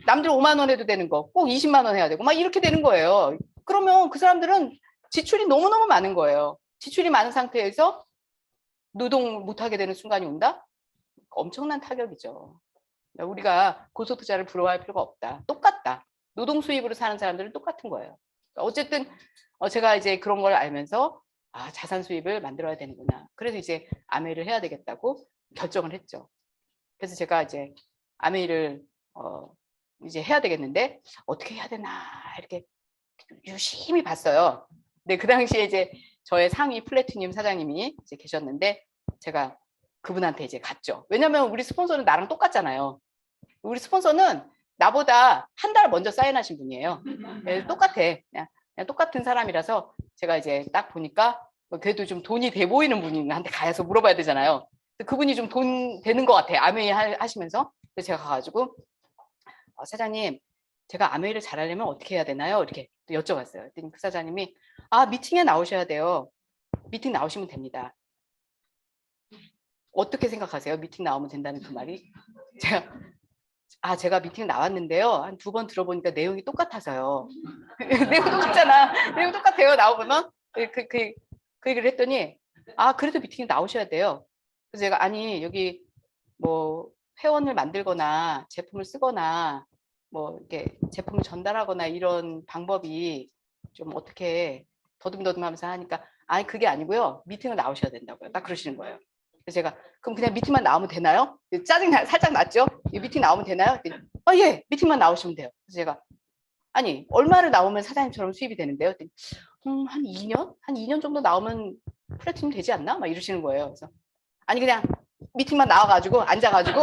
남들 5만 원 해도 되는 거 꼭 20만 원 해야 되고 막 이렇게 되는 거예요. 그러면 그 사람들은 지출이 너무너무 많은 거예요. 지출이 많은 상태에서 노동 못하게 되는 순간이 온다? 엄청난 타격이죠. 우리가 고소득자를 부러워할 필요가 없다. 똑같다. 노동 수입으로 사는 사람들은 똑같은 거예요. 어쨌든 제가 이제 그런 걸 알면서 자산 수입을 만들어야 되는구나. 그래서 이제 아메이를 해야 되겠다고 결정을 했죠. 그래서 제가 이제 아메이를 이제 해야 되겠는데 어떻게 해야 되나 이렇게 유심히 봤어요. 근데 그 당시에 이제 저의 상위 플래티늄 사장님이 이제 계셨는데 제가 그분한테 이제 갔죠. 왜냐면 우리 스폰서는 나랑 똑같잖아요. 우리 스폰서는 나보다 한 달 먼저 사인하신 분이에요. 똑같아. 그냥 똑같은 사람이라서 제가 이제 딱 보니까 그래도 좀 돈이 돼 보이는 분한테 가서 물어봐야 되잖아요. 그분이 좀 돈 되는 것 같아. 아메이 하시면서. 그래서 제가 가가지고 사장님 제가 아메이를 잘하려면 어떻게 해야 되나요? 이렇게 또 여쭤봤어요. 그랬더니 그 사장님이 미팅에 나오셔야 돼요. 미팅 나오시면 됩니다. 어떻게 생각하세요? 미팅 나오면 된다는 그 말이? 제가 미팅 나왔는데요. 한 2번 들어보니까 내용이 똑같아서요. 내용 똑같잖아. 내용 똑같아요. 나오면 그 얘기를 했더니 그래도 미팅에 나오셔야 돼요. 그래서 제가 여기 뭐 회원을 만들거나 제품을 쓰거나 뭐 이렇게 제품을 전달하거나 이런 방법이 좀 어떻게 더듬더듬하면서 하니까 그게 아니고요. 미팅을 나오셔야 된다고요. 딱 그러시는 거예요. 그래서 제가 그럼 그냥 미팅만 나오면 되나요? 짜증 살짝 났죠? 미팅 나오면 되나요? 예, 미팅만 나오시면 돼요. 그래서 제가 얼마를 나오면 사장님처럼 수입이 되는데요? 한 2년? 한 2년 정도 나오면 플래티넘 되지 않나? 막 이러시는 거예요. 그래서 그냥 미팅만 나와가지고 앉아가지고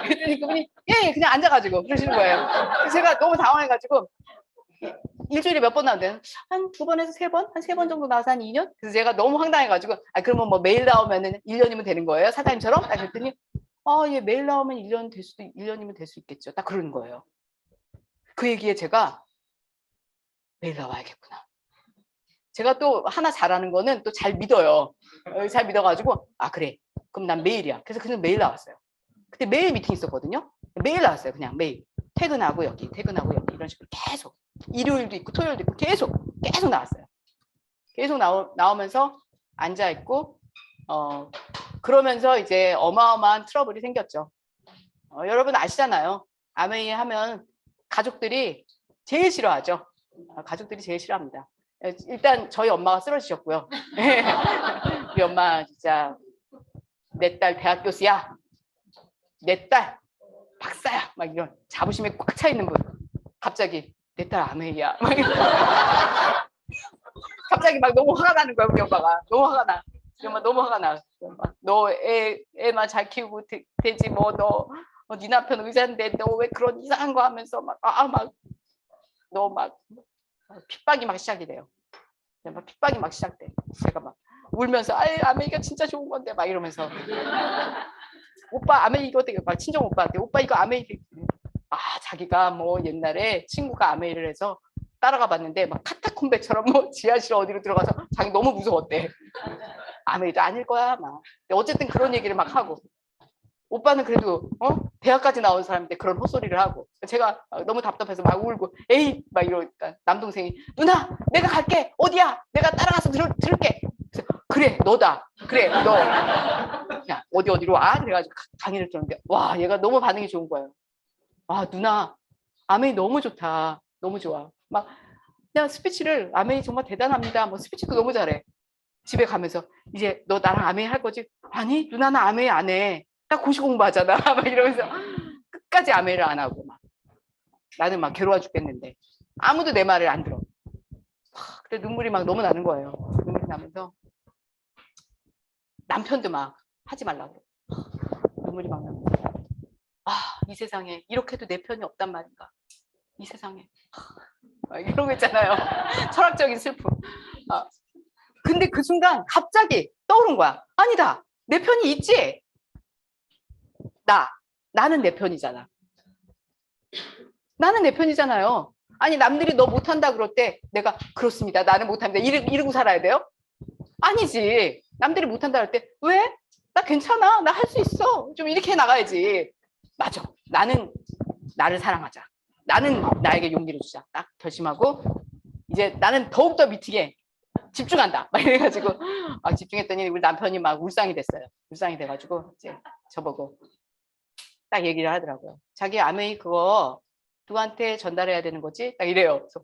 그랬더니 그분이 예, 그냥 앉아가지고 그러시는 거예요. 그래서 제가 너무 당황해가지고 일주일에 몇 번 나오는데 한 2번에서 3번? 한 3번 정도 나와서 한 2년? 그래서 제가 너무 황당해가지고 그러면 뭐 매일 나오면은 1년이면 되는 거예요? 사장님처럼? 그랬더니 예, 매일 나오면 1년이면 될 수 있겠죠. 딱 그러는 거예요. 그 얘기에 제가 매일 나와야겠구나. 제가 또 하나 잘하는 거는 또 잘 믿어요. 잘 믿어가지고 그래. 그럼 난 매일이야. 그래서 그냥 매일 나왔어요. 그때 매일 미팅 있었거든요. 매일 나왔어요. 그냥 매일. 퇴근하고 여기 이런 식으로 계속. 일요일도 있고 토요일도 있고 계속 나왔어요. 계속 나오면서 앉아있고 그러면서 이제 어마어마한 트러블이 생겼죠. 여러분 아시잖아요. 아메이 하면 가족들이 제일 싫어하죠. 가족들이 제일 싫어합니다. 일단 저희 엄마가 쓰러지셨고요. 우리 엄마 진짜 내 딸 대학 교수야. 내 딸 박사야. 막 이런 자부심에 꽉 차 있는 분. 갑자기 내 딸 아메이야. 갑자기 막 너무 화가 나는 거야. 우리 엄마가. 너무 화가 나. 우리 엄마 너무 화가 나. 너 애만 잘 키우고 되지 뭐 네 남편 의사인데 너 왜 그런 이상한 거 하면서 너 막 핍박이 막 시작이 돼요. 막 핍박이 막 시작돼. 제가 막 울면서 아메이가 진짜 좋은 건데 막 이러면서 오빠 아메이 이거 되게 막 친정 오빠한테 오빠 이거 아메이 자기가 뭐 옛날에 친구가 아메이를 해서 따라가 봤는데 막 카타콤베처럼 뭐 지하실 어디로 들어가서 자기 너무 무서웠대. 아메이도 아닐 거야 막. 어쨌든 그런 얘기를 막 하고 오빠는 그래도 대학까지 나온 사람인데 그런 헛소리를 하고 제가 너무 답답해서 막 울고 에이 막 이러니까 남동생이 누나 내가 갈게 어디야 내가 따라가서 들을게 그래서 그래 너다 그래 너 야 어디로 와 그래가지고 강의를 들었는데 와 얘가 너무 반응이 좋은 거예요. 누나 아메이 너무 좋다 너무 좋아 막 그냥 스피치를 아메이 정말 대단합니다 뭐 스피치도 너무 잘해. 집에 가면서 이제 너 나랑 아메이 할 거지? 아니 누나는 아메이 안 해. 딱 고시 공부하잖아. 막 이러면서 끝까지 아메이를 안 하고 막 나는 막 괴로워 죽겠는데 아무도 내 말을 안 들어. 그때 눈물이 막 너무 나는 거예요. 눈물이 나면서 남편도 막 하지 말라고. 눈물이 막 나는. 이 세상에 이렇게도 내 편이 없단 말인가. 이 세상에. 이런 거 있잖아요. 철학적인 슬픔. 근데 그 순간 갑자기 떠오른 거야. 아니다. 내 편이 있지. 나는 내 편이잖아. 나는 내 편이잖아요. 아니 남들이 너 못한다 그럴 때 내가 그렇습니다. 나는 못합니다. 이러고 살아야 돼요? 아니지. 남들이 못한다 할 때 왜? 나 괜찮아. 나 할 수 있어. 좀 이렇게 나가야지. 맞아. 나는 나를 사랑하자. 나는 나에게 용기를 주자. 딱 결심하고 이제 나는 더욱더 미팅에 집중한다. 막 이래가지고 집중했더니 우리 남편이 막 울상이 됐어요. 울상이 돼가지고 이제 저보고 딱 얘기를 하더라고요. 자기 아메이 그거 누구한테 전달해야 되는 거지? 딱 이래요. 그래서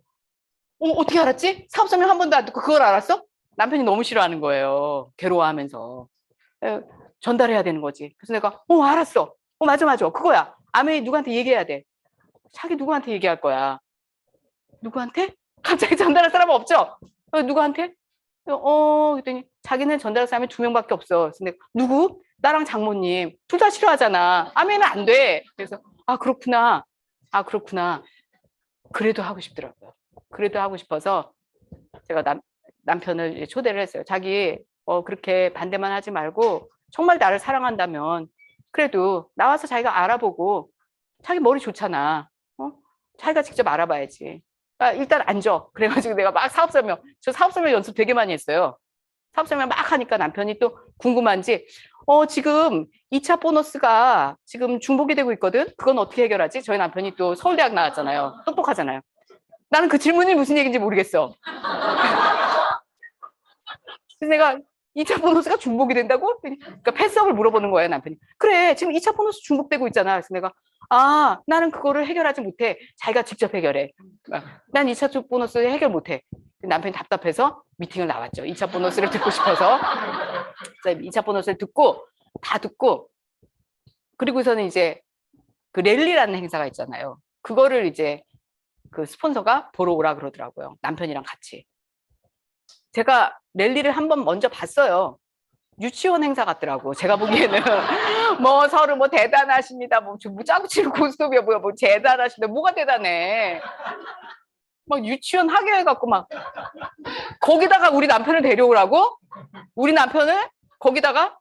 어떻게 알았지? 사업 설명 한 번도 안 듣고 그걸 알았어? 남편이 너무 싫어하는 거예요. 괴로워하면서. 전달해야 되는 거지. 그래서 내가 알았어. 맞아. 그거야. 아메이 누구한테 얘기해야 돼. 자기 누구한테 얘기할 거야. 누구한테? 갑자기 전달할 사람은 없죠? 누구한테? 그랬더니 자기는 전달할 사람이 2명밖에 없어. 그래서 내가 누구? 나랑 장모님. 둘 다 싫어하잖아. 아메는 안 돼. 그래서 그렇구나. 그래도 하고 싶더라고요. 그래도 하고 싶어서 제가 남편을 초대를 했어요. 자기 그렇게 반대만 하지 말고 정말 나를 사랑한다면 그래도 나와서 자기가 알아보고 자기 머리 좋잖아. 자기가 직접 알아봐야지. 일단 앉아. 그래가지고 내가 막 저 사업설명 연습 되게 많이 했어요. 사업설명 막 하니까 남편이 또 궁금한지 지금 2차 보너스가 지금 중복이 되고 있거든. 그건 어떻게 해결하지? 저희 남편이 또 서울대학 나왔잖아요. 똑똑하잖아요. 나는 그 질문이 무슨 얘기인지 모르겠어. 그래서 내가 2차 보너스가 중복이 된다고? 그러니까 패스업을 물어보는 거예요, 남편이. 그래, 지금 2차 보너스 중복되고 있잖아. 그래서 내가 나는 그거를 해결하지 못해. 자기가 직접 해결해. 난 2차 보너스 해결 못해. 남편이 답답해서 미팅을 나왔죠. 2차 보너스를 듣고 싶어서. 그래서 2차 보너스를 다 듣고, 그리고서는 이제 그 랠리라는 행사가 있잖아요. 그거를 이제 그 스폰서가 보러 오라 그러더라고요. 남편이랑 같이. 제가 랠리를 한번 먼저 봤어요. 유치원 행사 같더라고. 제가 보기에는 서로 대단하십니다. 무장칠 고스톱이야 뭐야 대단하십니다. 뭐가 대단해. 막 유치원 학예회 갖고 막 거기다가 우리 남편을 데려오라고? 우리 남편을 거기다가?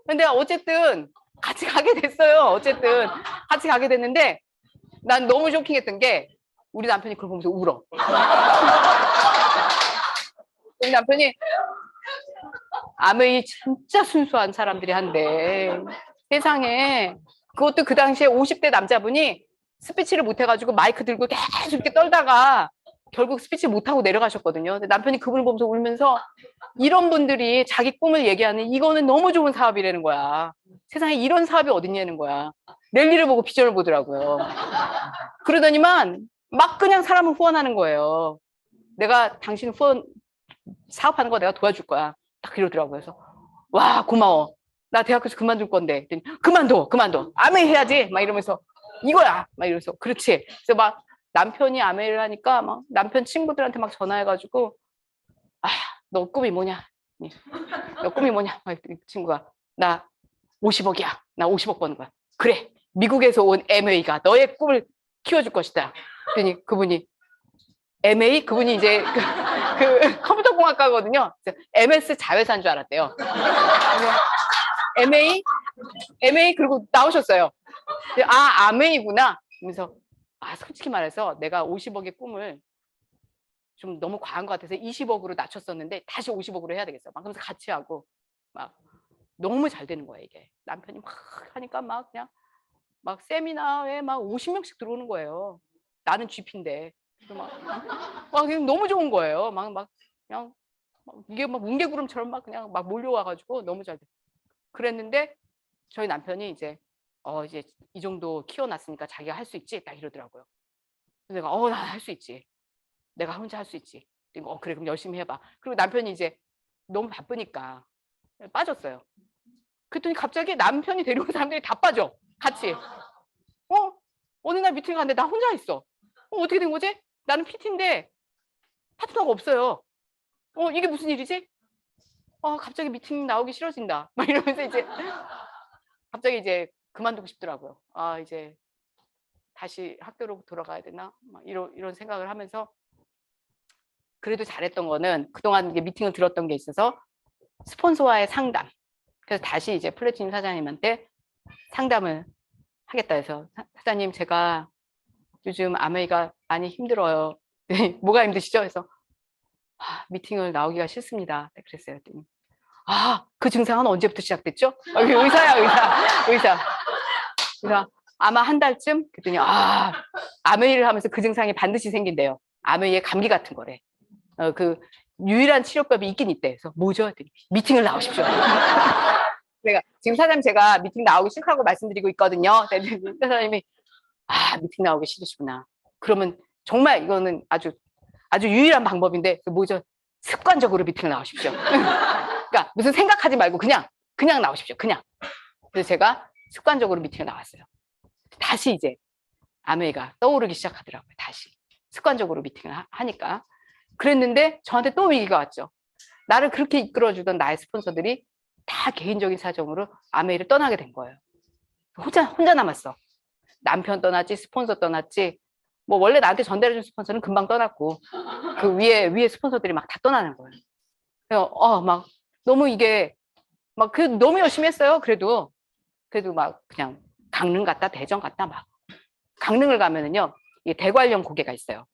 근데 어쨌든 같이 가게 됐어요. 어쨌든 같이 가게 됐는데 난 너무 쇼킹했던 게 우리 남편이 그걸 보면서 울어. 우리 남편이 아메이 진짜 순수한 사람들이 한데 세상에 그것도 그 당시에 50대 남자분이 스피치를 못해가지고 마이크 들고 계속 이렇게 떨다가 결국 스피치 못하고 내려가셨거든요. 근데 남편이 그분을 보면서 울면서 이런 분들이 자기 꿈을 얘기하는 이거는 너무 좋은 사업이라는 거야. 세상에 이런 사업이 어딨냐는 거야. 랠리를 보고 비전을 보더라고요. 그러더니만 막 그냥 사람을 후원하는 거예요. 내가 당신 후원 사업하는 거 내가 도와줄 거야. 딱 이러더라고요. 그래서 와 고마워. 나 대학교에서 그만둘 건데. 그만둬. 아메이 해야지. 막 이러면서 이거야. 막 이러면서 그렇지. 그래서 막 남편이 아메이를 하니까 막 남편 친구들한테 막 전화해가지고 너 꿈이 뭐냐? 너 꿈이 뭐냐? 막 친구가 나 50억이야. 나 50억 버는 거야. 그래. 미국에서 온 MA가 너의 꿈을 키워줄 것이다. 그랬더니 그분이 MA? 그분이 이제 그 컴퓨터공학과거든요. MS 자회사인 줄 알았대요. MA 그리고 나오셨어요. 아메이구나. 그래서 솔직히 말해서 내가 50억의 꿈을 좀 너무 과한 것 같아서 20억으로 낮췄었는데 다시 50억으로 해야 되겠어. 막 그러면서 같이 하고 막 너무 잘 되는 거예요 이게. 남편이 막 하니까 막 그냥 막 세미나에 막 50명씩 들어오는 거예요. 나는 GP인데 막 너무 좋은 거예요. 그냥 이게 막 뭉게구름처럼 막 그냥 막 몰려와가지고 너무 잘 돼. 그랬는데 저희 남편이 이제 이제 이 정도 키워놨으니까 자기가 할 수 있지 딱 이러더라고요. 그래서 내가 나 할 수 있지. 내가 혼자 할 수 있지. 그래 그럼 열심히 해봐. 그리고 남편이 이제 너무 바쁘니까 빠졌어요. 그랬더니 갑자기 남편이 데려온 사람들이 다 빠져. 같이. 어느 날 미팅 갔는데 나 혼자 있어. 어떻게 된 거지? 나는 PT인데 파트너가 없어요. 이게 무슨 일이지? 갑자기 미팅 나오기 싫어진다. 막 이러면서 이제 갑자기 이제 그만두고 싶더라고요. 이제 다시 학교로 돌아가야 되나? 막 이런 생각을 하면서 그래도 잘했던 거는 그동안 이게 미팅을 들었던 게 있어서 스폰서와의 상담. 그래서 다시 이제 플래티늄 사장님한테 상담을 하겠다 해서 사장님 제가 요즘 아메이가 많이 힘들어요. 네, 뭐가 힘드시죠? 그래서 미팅을 나오기가 싫습니다. 네, 그랬어요. 그랬더니 그 증상은 언제부터 시작됐죠? 의사야 의사. 그래서 아마 한 달쯤 그랬더니 아메이를 하면서 그 증상이 반드시 생긴대요. 아메이의 감기 같은 거래. 그 유일한 치료법이 있긴 있대. 그래서 뭐죠? 했더니 미팅을 나오십시오. 내가 지금 사장님 제가 미팅 나오기 싫다고 말씀드리고 있거든요. 사장님이 미팅 나오기 싫으시구나. 그러면 정말 이거는 아주 유일한 방법인데 뭐죠? 습관적으로 미팅을 나오십시오. 그러니까 무슨 생각하지 말고 그냥 나오십시오. 그냥. 그래서 제가 습관적으로 미팅을 나왔어요. 다시 이제 아메이가 떠오르기 시작하더라고요. 다시 습관적으로 미팅을 하니까. 그랬는데 저한테 또 위기가 왔죠. 나를 그렇게 이끌어주던 나의 스폰서들이 다 개인적인 사정으로 아메이를 떠나게 된 거예요. 혼자 남았어. 남편 떠났지, 스폰서 떠났지. 뭐 원래 나한테 전달해준 스폰서는 금방 떠났고 그 위에 스폰서들이 막 다 떠나는 거예요. 그래서 막 너무 이게 막 너무 열심히 했어요. 그래도 막 그냥 강릉 갔다 대전 갔다 막 강릉을 가면은요 이 대관령 고개가 있어요.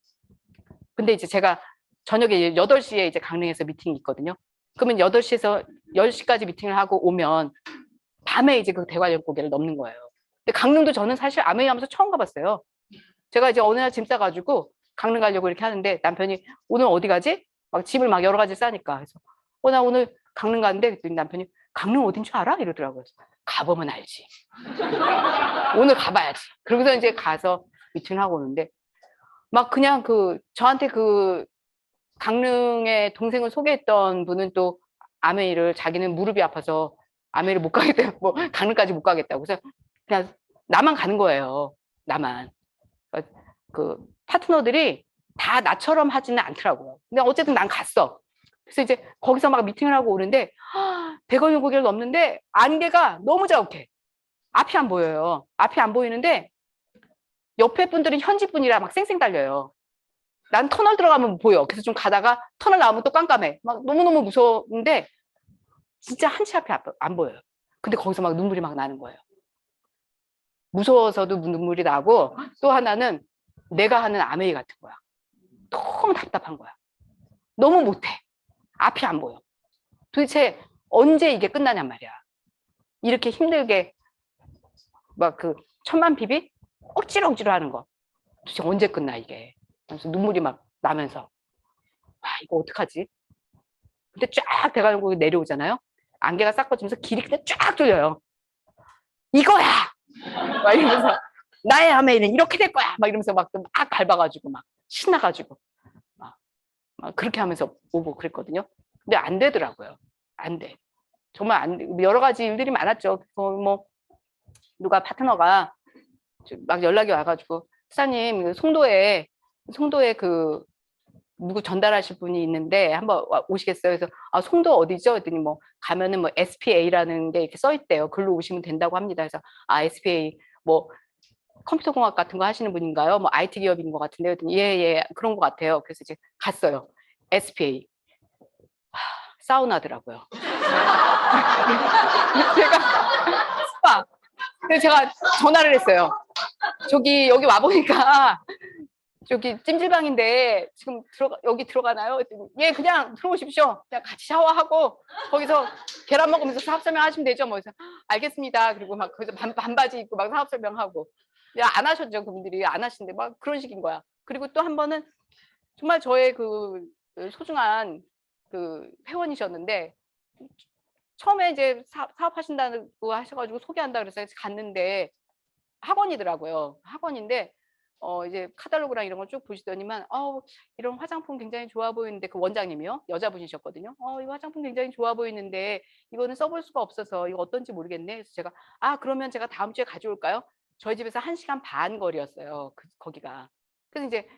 근데 이제 제가 저녁에 8시에 이제 강릉에서 미팅이 있거든요. 그러면 8시에서 10시까지 미팅을 하고 오면 밤에 이제 그 대관령 고개를 넘는 거예요. 근데 강릉도 저는 사실 아메이 하면서 처음 가봤어요. 제가 이제 어느 날 짐 싸가지고 강릉 가려고 이렇게 하는데 남편이 오늘 어디 가지? 막 짐을 막 여러 가지 싸니까. 그래서 나 오늘 강릉 가는데 그랬더니 남편이 강릉 어딘 줄 알아? 이러더라고요. 가보면 알지. 오늘 가봐야지. 그러고서 이제 가서 미팅을 하고 오는데 막 그냥 저한테 강릉에 동생을 소개했던 분은 또 아메이를 자기는 무릎이 아파서 아메이를 못 가겠다, 뭐 강릉까지 못 가겠다고. 그래서 그냥 나만 가는 거예요. 나만. 그 파트너들이 다 나처럼 하지는 않더라고요. 근데 어쨌든 난 갔어. 그래서 이제 거기서 막 미팅을 하고 오는데 100원의 고개를 넘는데 안개가 너무 자욱해. 앞이 안 보여요. 앞이 안 보이는데 옆에 분들은 현지 분이라 막 쌩쌩 달려요. 난 터널 들어가면 보여. 그래서 좀 가다가 터널 나오면 또 깜깜해. 막 너무너무 무서운데 진짜 한 치 앞이 안 보여요. 근데 거기서 막 눈물이 막 나는 거예요. 무서워서도 눈물이 나고 또 하나는 내가 하는 아메이 같은 거야. 너무 답답한 거야. 너무 못해. 앞이 안 보여. 도대체 언제 이게 끝나냔 말이야. 이렇게 힘들게 막 천만 PB 억지로 하는 거. 도대체 언제 끝나 이게. 그래서 눈물이 막 나면서 이거 어떡하지? 근데 쫙 대가지고 내려오잖아요. 안개가 싹 꺼지면서 길이 그냥 쫙 뚫려요. 이거야! 막 이러면서 나의 아메이는 이렇게 될 거야! 막 이러면서 막 밟아가지고 막 신나가지고 막 그렇게 하면서 오고 그랬거든요. 근데 안 되더라고요. 안 돼. 정말 안 돼. 여러 가지 일들이 많았죠. 뭐 누가 파트너가 막 연락이 와가지고 사장님 송도에 누구 전달하실 분이 있는데 한번 오시겠어요? 그래서 송도 어디죠? 그랬더니 뭐 가면은 뭐 SPA라는 게 이렇게 써 있대요. 글로 오시면 된다고 합니다. 그래서 SPA 뭐 컴퓨터 공학 같은 거 하시는 분인가요? 뭐 IT 기업인 것 같은데 그랬더니 예 그런 것 같아요. 그래서 이제 갔어요. SPA 사우나더라고요. 제가 스파. 그래서 제가 전화를 했어요. 여기 와보니까 저기 찜질방인데 지금 여기 들어가나요? 예, 그냥 들어오십시오. 그냥 같이 샤워하고 거기서 계란 먹으면서 사업 설명하시면 되죠. 뭐 그래서 알겠습니다. 그리고 막 거기서 반바지 입고 막 사업 설명하고 안 하셨죠. 그분들이 안 하시는데 막 그런 식인 거야. 그리고 또 한 번은 정말 저의 소중한 회원이셨는데 처음에 이제 사업하신다고 하셔가지고 소개한다 그래서 갔는데 학원이더라고요. 학원인데 이제 카탈로그랑 이런 걸 쭉 보시더니만 이런 화장품 굉장히 좋아 보이는데 그 원장님이요. 여자분이셨거든요. 이 화장품 굉장히 좋아 보이는데 이거는 써볼 수가 없어서 이거 어떤지 모르겠네. 그래서 제가 그러면 제가 다음 주에 가져올까요? 저희 집에서 1시간 반 거리였어요. 거기가. 그래서 이제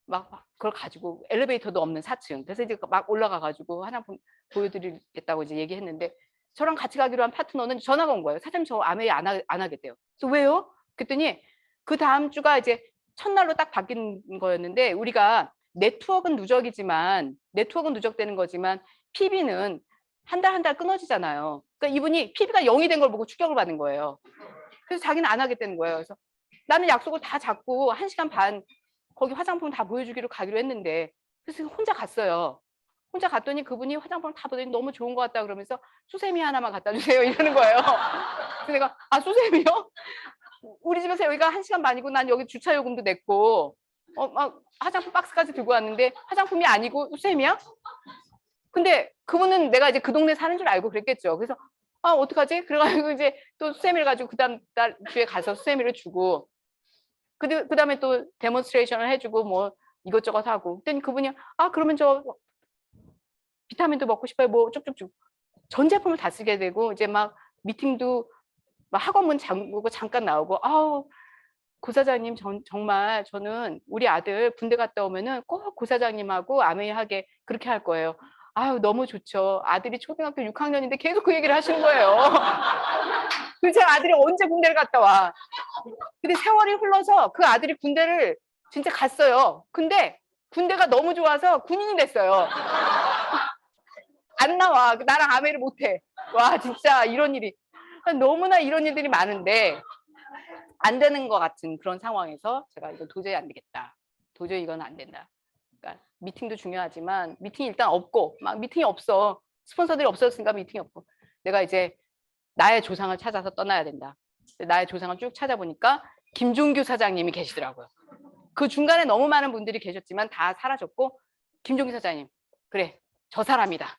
막 그걸 가지고 엘리베이터도 없는 4층. 그래서 이제 막 올라가 가지고 화장품 보여드리겠다고 이제 얘기했는데 저랑 같이 가기로 한 파트너는 전화가 온 거예요. 사장님 저 아메이 안 하겠대요. 그래서 왜요? 그랬더니 그 다음 주가 이제 첫날로 딱 바뀐 거였는데 우리가 네트워크는 누적되는 거지만 PB는 한 달 한 달 끊어지잖아요. 그러니까 이분이 PB가 0이 된 걸 보고 충격을 받은 거예요. 그래서 자기는 안 하겠다는 거예요. 그래서 나는 약속을 다 잡고 1시간 반 거기 화장품 다 보여주기로 가기로 했는데 그래서 혼자 갔어요. 혼자 갔더니 그분이 화장품을 다 보더니 너무 좋은 것 같다 그러면서 수세미 하나만 갖다 주세요 이러는 거예요. 그래서 내가 수세미요? 우리 집에서 여기가 1시간 반이고 난 여기 주차 요금도 냈고 막 화장품 박스까지 들고 왔는데 화장품이 아니고 수세미야? 근데 그분은 내가 이제 그 동네 사는 줄 알고 그랬겠죠. 그래서 어떡하지? 그래가지고 이제 또 수세미를 가지고 그 다음 달 주에 가서 수세미를 주고 그 다음에 또 데몬스트레이션을 해주고 뭐 이것저것 하고 그랬더니 그분이 그러면 저 비타민도 먹고 싶어요. 뭐 쭉쭉쭉 전 제품을 다 쓰게 되고 이제 막 미팅도 막 학원문 잠깐 나오고 고 사장님 정말 저는 우리 아들 군대 갔다 오면은 꼭 고 사장님하고 아메이하게 그렇게 할 거예요. 너무 좋죠. 아들이 초등학교 6학년인데 계속 그 얘기를 하시는 거예요. 그래서 제 아들이 언제 군대를 갔다 와. 근데 세월이 흘러서 그 아들이 군대를 진짜 갔어요. 근데 군대가 너무 좋아서 군인이 됐어요. 안 나와. 나랑 아메이를 못해. 와 진짜 이런 일이 너무나 이런 일들이 많은데 안 되는 것 같은 그런 상황에서 제가 이거 도저히 안 되겠다. 도저히 이건 안 된다. 그러니까 미팅도 중요하지만 미팅이 일단 없고 막 미팅이 없어. 스폰서들이 없었으니까 미팅이 없고 내가 이제 나의 조상을 찾아서 떠나야 된다. 나의 조상을 쭉 찾아보니까 김종규 사장님이 계시더라고요. 그 중간에 너무 많은 분들이 계셨지만 다 사라졌고 김종규 사장님 그래 저 사람이다.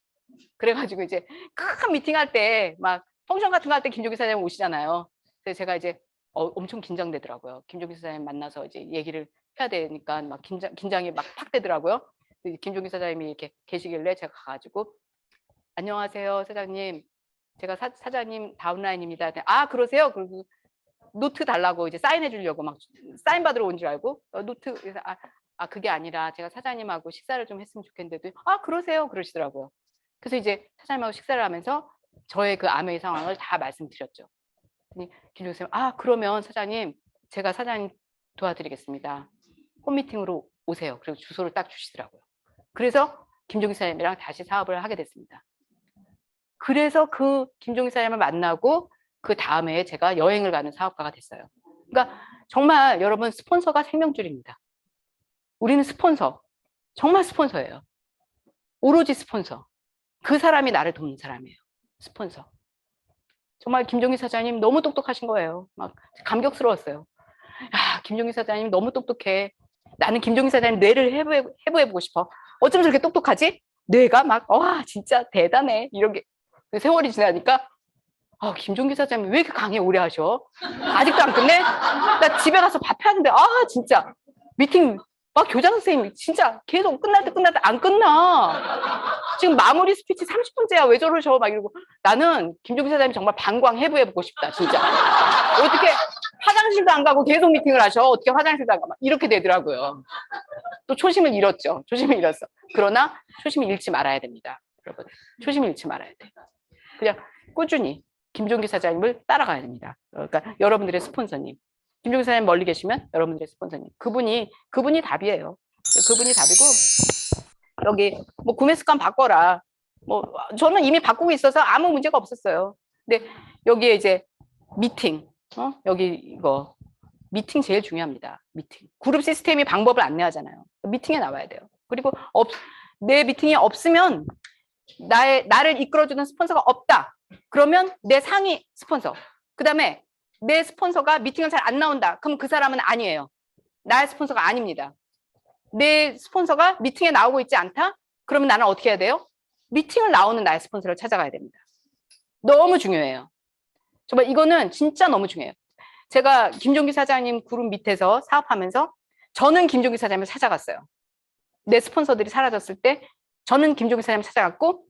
그래가지고 이제 큰 미팅할 때 막 펑션 같은 거 할 때 김종규 사장님 오시잖아요. 그래서 제가 이제 엄청 긴장되더라고요. 김종규 사장님 만나서 이제 얘기를 해야 되니까 막 긴장이 막 팍 되더라고요. 김종규 사장님이 이렇게 계시길래 제가 가가지고 안녕하세요 사장님. 제가 사장님 다운라인입니다. 그러세요? 그리고 노트 달라고 이제 사인해 주려고 막 사인 받으러 온 줄 알고 노트 그래서 그게 아니라 제가 사장님하고 식사를 좀 했으면 좋겠는데 그러세요 그러시더라고요. 그래서 이제 사장님하고 식사를 하면서 저의 그 아메이 상황을 다 말씀드렸죠. 김종규 선생님 그러면 사장님 제가 사장님 도와드리겠습니다. 홈미팅으로 오세요. 그리고 주소를 딱 주시더라고요. 그래서 김종규 사장님이랑 다시 사업을 하게 됐습니다. 그래서 그 김종규 사장님을 만나고 그 다음에 제가 여행을 가는 사업가가 됐어요. 그러니까 정말 여러분 스폰서가 생명줄입니다. 우리는 스폰서, 정말 스폰서예요. 오로지 스폰서. 그 사람이 나를 돕는 사람이에요. 스폰서. 정말 김종규 사장님 너무 똑똑하신 거예요. 막 감격스러웠어요. 김종규 사장님 너무 똑똑해. 나는 김종규 사장님 뇌를 해부해보고 싶어. 어쩜 저렇게 똑똑하지? 뇌가 막 진짜 대단해. 이런 게 세월이 지나니까 김종규 사장님 왜 이렇게 강의 오래 하셔? 아직도 안 끝내? 나 집에 가서 밥 해야하는데 진짜 미팅 교장 선생님 진짜 계속 끝날 때 안 끝나. 지금 마무리 스피치 30분째야 왜 저러셔? 막 이러고 나는 김종규 사장님 정말 방광 해부해보고 싶다 진짜. 어떻게 화장실도 안 가고 계속 미팅을 하셔? 어떻게 화장실도 안 가? 막 이렇게 되더라고요. 또 초심을 잃었죠. 초심을 잃었어. 그러나 초심을 잃지 말아야 됩니다. 여러분 초심을 잃지 말아야 돼. 그냥 꾸준히 김종규 사장님을 따라가야 됩니다. 그러니까 여러분들의 스폰서님. 김종규 사장님 멀리 계시면 여러분들의 스폰서님. 그분이 답이에요. 그분이 답이고 여기 뭐 구매 습관 바꿔라. 뭐 저는 이미 바꾸고 있어서 아무 문제가 없었어요. 근데 여기에 이제 미팅. 여기 이거 미팅 제일 중요합니다. 미팅. 그룹 시스템이 방법을 안내하잖아요. 미팅에 나와야 돼요. 그리고 내 미팅이 없으면 나를 이끌어주는 스폰서가 없다. 그러면 내 상위 스폰서. 그 다음에 내 스폰서가 미팅을 잘 안 나온다. 그럼 그 사람은 아니에요. 나의 스폰서가 아닙니다. 내 스폰서가 미팅에 나오고 있지 않다? 그러면 나는 어떻게 해야 돼요? 미팅을 나오는 나의 스폰서를 찾아가야 됩니다. 너무 중요해요. 정말 이거는 진짜 너무 중요해요. 제가 김종규 사장님 그룹 밑에서 사업하면서 저는 김종규 사장님을 찾아갔어요. 내 스폰서들이 사라졌을 때 저는 김종규 사장님을 찾아갔고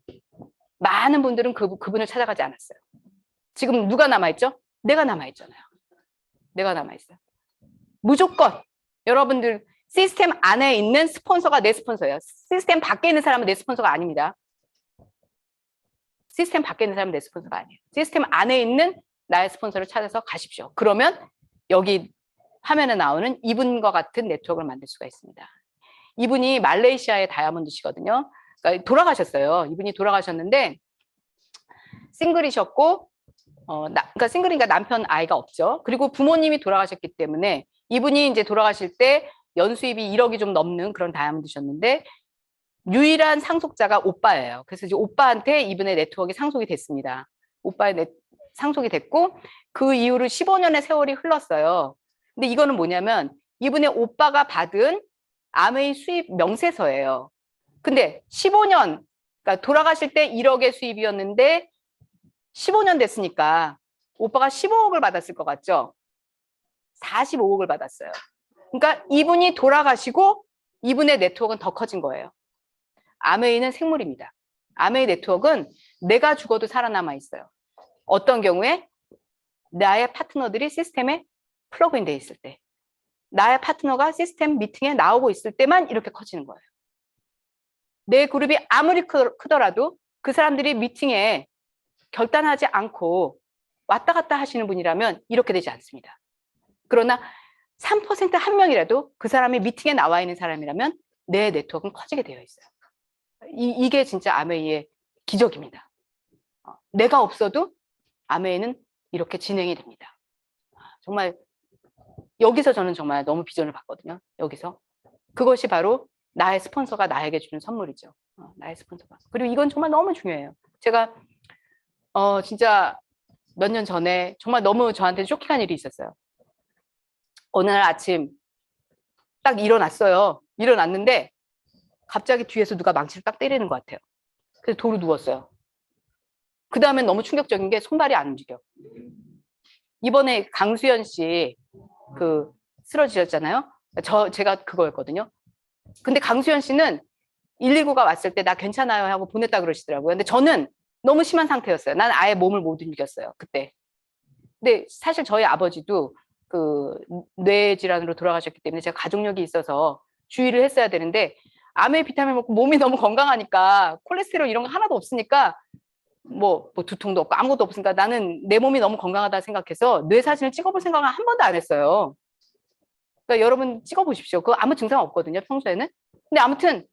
많은 분들은 그분을 찾아가지 않았어요. 지금 누가 남아있죠? 내가 남아있잖아요. 내가 남아있어요. 무조건 여러분들 시스템 안에 있는 스폰서가 내 스폰서예요. 시스템 밖에 있는 사람은 내 스폰서가 아닙니다. 시스템 밖에 있는 사람은 내 스폰서가 아니에요. 시스템 안에 있는 나의 스폰서를 찾아서 가십시오. 그러면 여기 화면에 나오는 이분과 같은 네트워크를 만들 수가 있습니다. 이분이 말레이시아의 다이아몬드시거든요. 그러니까 돌아가셨어요. 이분이 돌아가셨는데 싱글이셨고 그러니까 싱글이니까 남편 아이가 없죠. 그리고 부모님이 돌아가셨기 때문에 이분이 이제 돌아가실 때 연수입이 1억이 좀 넘는 그런 다이아몬드셨는데 유일한 상속자가 오빠예요. 그래서 이제 오빠한테 이분의 네트워크가 상속이 됐습니다. 오빠의 상속이 됐고 그 이후로 15년의 세월이 흘렀어요. 근데 이거는 뭐냐면 이분의 오빠가 받은 아메이 수입 명세서예요. 근데 15년, 그러니까 돌아가실 때 1억의 수입이었는데 15년 됐으니까 오빠가 15억을 받았을 것 같죠? 45억을 받았어요. 그러니까 이분이 돌아가시고 이분의 네트워크는 더 커진 거예요. 아메이는 생물입니다. 아메이 네트워크는 내가 죽어도 살아남아 있어요. 어떤 경우에 나의 파트너들이 시스템에 플러그인 돼 있을 때, 나의 파트너가 시스템 미팅에 나오고 있을 때만 이렇게 커지는 거예요. 내 그룹이 아무리 크더라도 그 사람들이 미팅에 결단하지 않고 왔다 갔다 하시는 분이라면 이렇게 되지 않습니다. 그러나 3% 한 명이라도 그 사람이 미팅에 나와 있는 사람이라면 내 네트워크는 커지게 되어 있어요. 이게 진짜 아메이의 기적입니다. 내가 없어도 아메이는 이렇게 진행이 됩니다. 정말 여기서 저는 정말 너무 비전을 봤거든요. 여기서. 그것이 바로 나의 스폰서가 나에게 주는 선물이죠. 나의 스폰서가. 그리고 이건 정말 너무 중요해요. 제가 진짜 몇 년 전에 정말 너무 저한테 쇼킹한 일이 있었어요. 어느 날 아침 딱 일어났어요. 일어났는데 갑자기 뒤에서 누가 망치를 딱 때리는 것 같아요. 그래서 도로 누웠어요. 그 다음에 너무 충격적인 게 손발이 안 움직여. 이번에 강수연 씨 쓰러지셨잖아요. 제가 그거였거든요. 근데 강수연 씨는 119가 왔을 때 나 괜찮아요 하고 보냈다 그러시더라고요. 근데 저는 너무 심한 상태였어요. 난 아예 몸을 못 움직였어요. 그때. 근데 사실 저희 아버지도 뇌 질환으로 돌아가셨기 때문에 제가 가족력이 있어서 주의를 했어야 되는데 아메 비타민 먹고 몸이 너무 건강하니까 콜레스테롤 이런 거 하나도 없으니까 뭐 두통도 없고 아무것도 없으니까 나는 내 몸이 너무 건강하다 생각해서 뇌 사진을 찍어볼 생각은 한 번도 안 했어요. 그러니까 여러분 찍어보십시오. 그거 아무 증상 없거든요, 평소에는. 근데 아무튼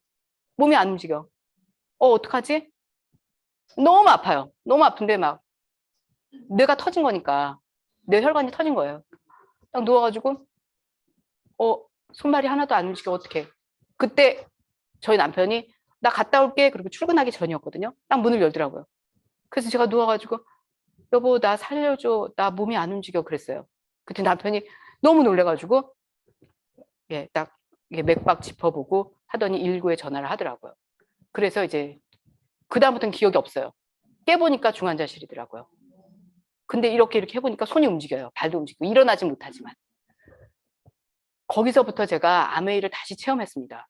몸이 안 움직여. 어떡하지? 너무 아파요. 너무 아픈데 막 뇌가 터진 거니까 뇌 혈관이 터진 거예요. 딱 누워가지고 손발이 하나도 안 움직여. 어떡해. 그때 저희 남편이 나 갔다 올게. 그리고 출근하기 전이었거든요. 딱 문을 열더라고요. 그래서 제가 누워가지고 여보 나 살려줘. 나 몸이 안 움직여. 그랬어요. 그때 남편이 너무 놀래가지고 딱 맥박 짚어보고 하더니 119에 전화를 하더라고요. 그래서 이제 그다음부터는 기억이 없어요. 깨보니까 중환자실이더라고요. 근데 이렇게 해보니까 손이 움직여요. 발도 움직이고 일어나지 못하지만. 거기서부터 제가 아메이를 다시 체험했습니다.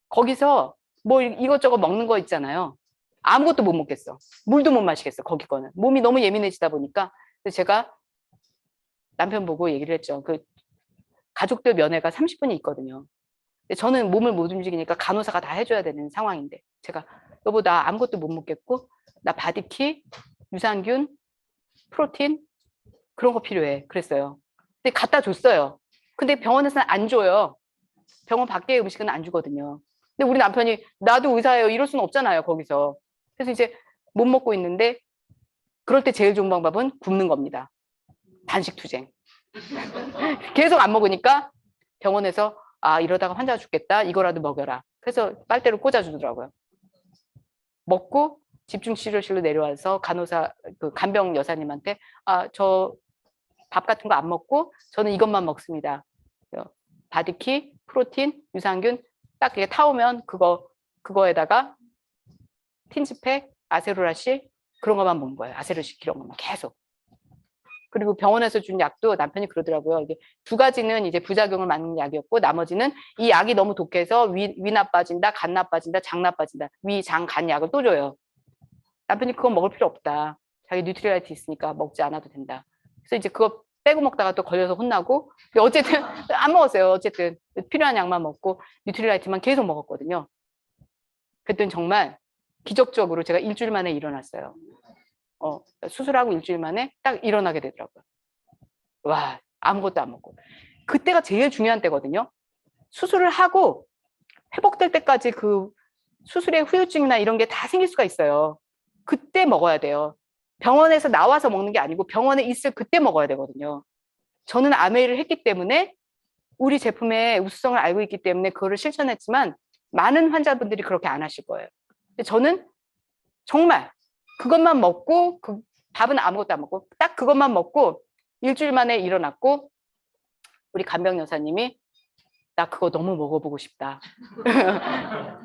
거기서 뭐 이것저것 먹는 거 있잖아요. 아무것도 못 먹겠어. 물도 못 마시겠어. 거기 거는. 몸이 너무 예민해지다 보니까. 그래서 제가 남편 보고 얘기를 했죠. 가족들 면회가 30분이 있거든요. 근데 저는 몸을 못 움직이니까 간호사가 다 해줘야 되는 상황인데 제가 여보 나 아무것도 못 먹겠고 나 바디키, 유산균, 프로틴 그런 거 필요해. 그랬어요. 근데 갖다 줬어요. 근데 병원에서는 안 줘요. 병원 밖의 음식은 안 주거든요. 근데 우리 남편이 나도 의사예요. 이럴 수는 없잖아요. 거기서. 그래서 이제 못 먹고 있는데 그럴 때 제일 좋은 방법은 굶는 겁니다. 단식 투쟁. 계속 안 먹으니까 병원에서 이러다가 환자가 죽겠다. 이거라도 먹여라. 그래서 빨대로 꽂아주더라고요. 먹고 집중치료실로 내려와서 간호사 간병 여사님한테 저 밥 같은 거 안 먹고 저는 이것만 먹습니다. 바디키, 프로틴, 유산균 딱 이게 타오면 그거에다가 틴즈팩, 아세로라시 그런 것만 먹는 거예요. 아세로시 이런 것만 계속. 그리고 병원에서 준 약도 남편이 그러더라고요. 이게 2가지는 이제 부작용을 막는 약이었고 나머지는 이 약이 너무 독해서 위 나빠진다, 간 나빠진다, 장 나빠진다. 위, 장, 간 약을 또 줘요. 남편이 그건 먹을 필요 없다. 자기 뉴트리라이트 있으니까 먹지 않아도 된다. 그래서 이제 그거 빼고 먹다가 또 걸려서 혼나고. 근데 어쨌든 안 먹었어요. 어쨌든 필요한 약만 먹고 뉴트리라이트만 계속 먹었거든요. 그랬더니 정말 기적적으로 제가 일주일 만에 일어났어요. 수술하고 일주일 만에 딱 일어나게 되더라고요. 와, 아무것도 안 먹고. 그때가 제일 중요한 때거든요. 수술을 하고 회복될 때까지 그 수술의 후유증이나 이런 게 다 생길 수가 있어요. 그때 먹어야 돼요. 병원에서 나와서 먹는 게 아니고 병원에 있을 그때 먹어야 되거든요. 저는 아메이를 했기 때문에 우리 제품의 우수성을 알고 있기 때문에 그거를 실천했지만 많은 환자분들이 그렇게 안 하실 거예요. 근데 저는 정말 그것만 먹고 밥은 아무것도 안 먹고 딱 그것만 먹고 일주일 만에 일어났고 우리 간병 여사님이 나 그거 너무 먹어보고 싶다.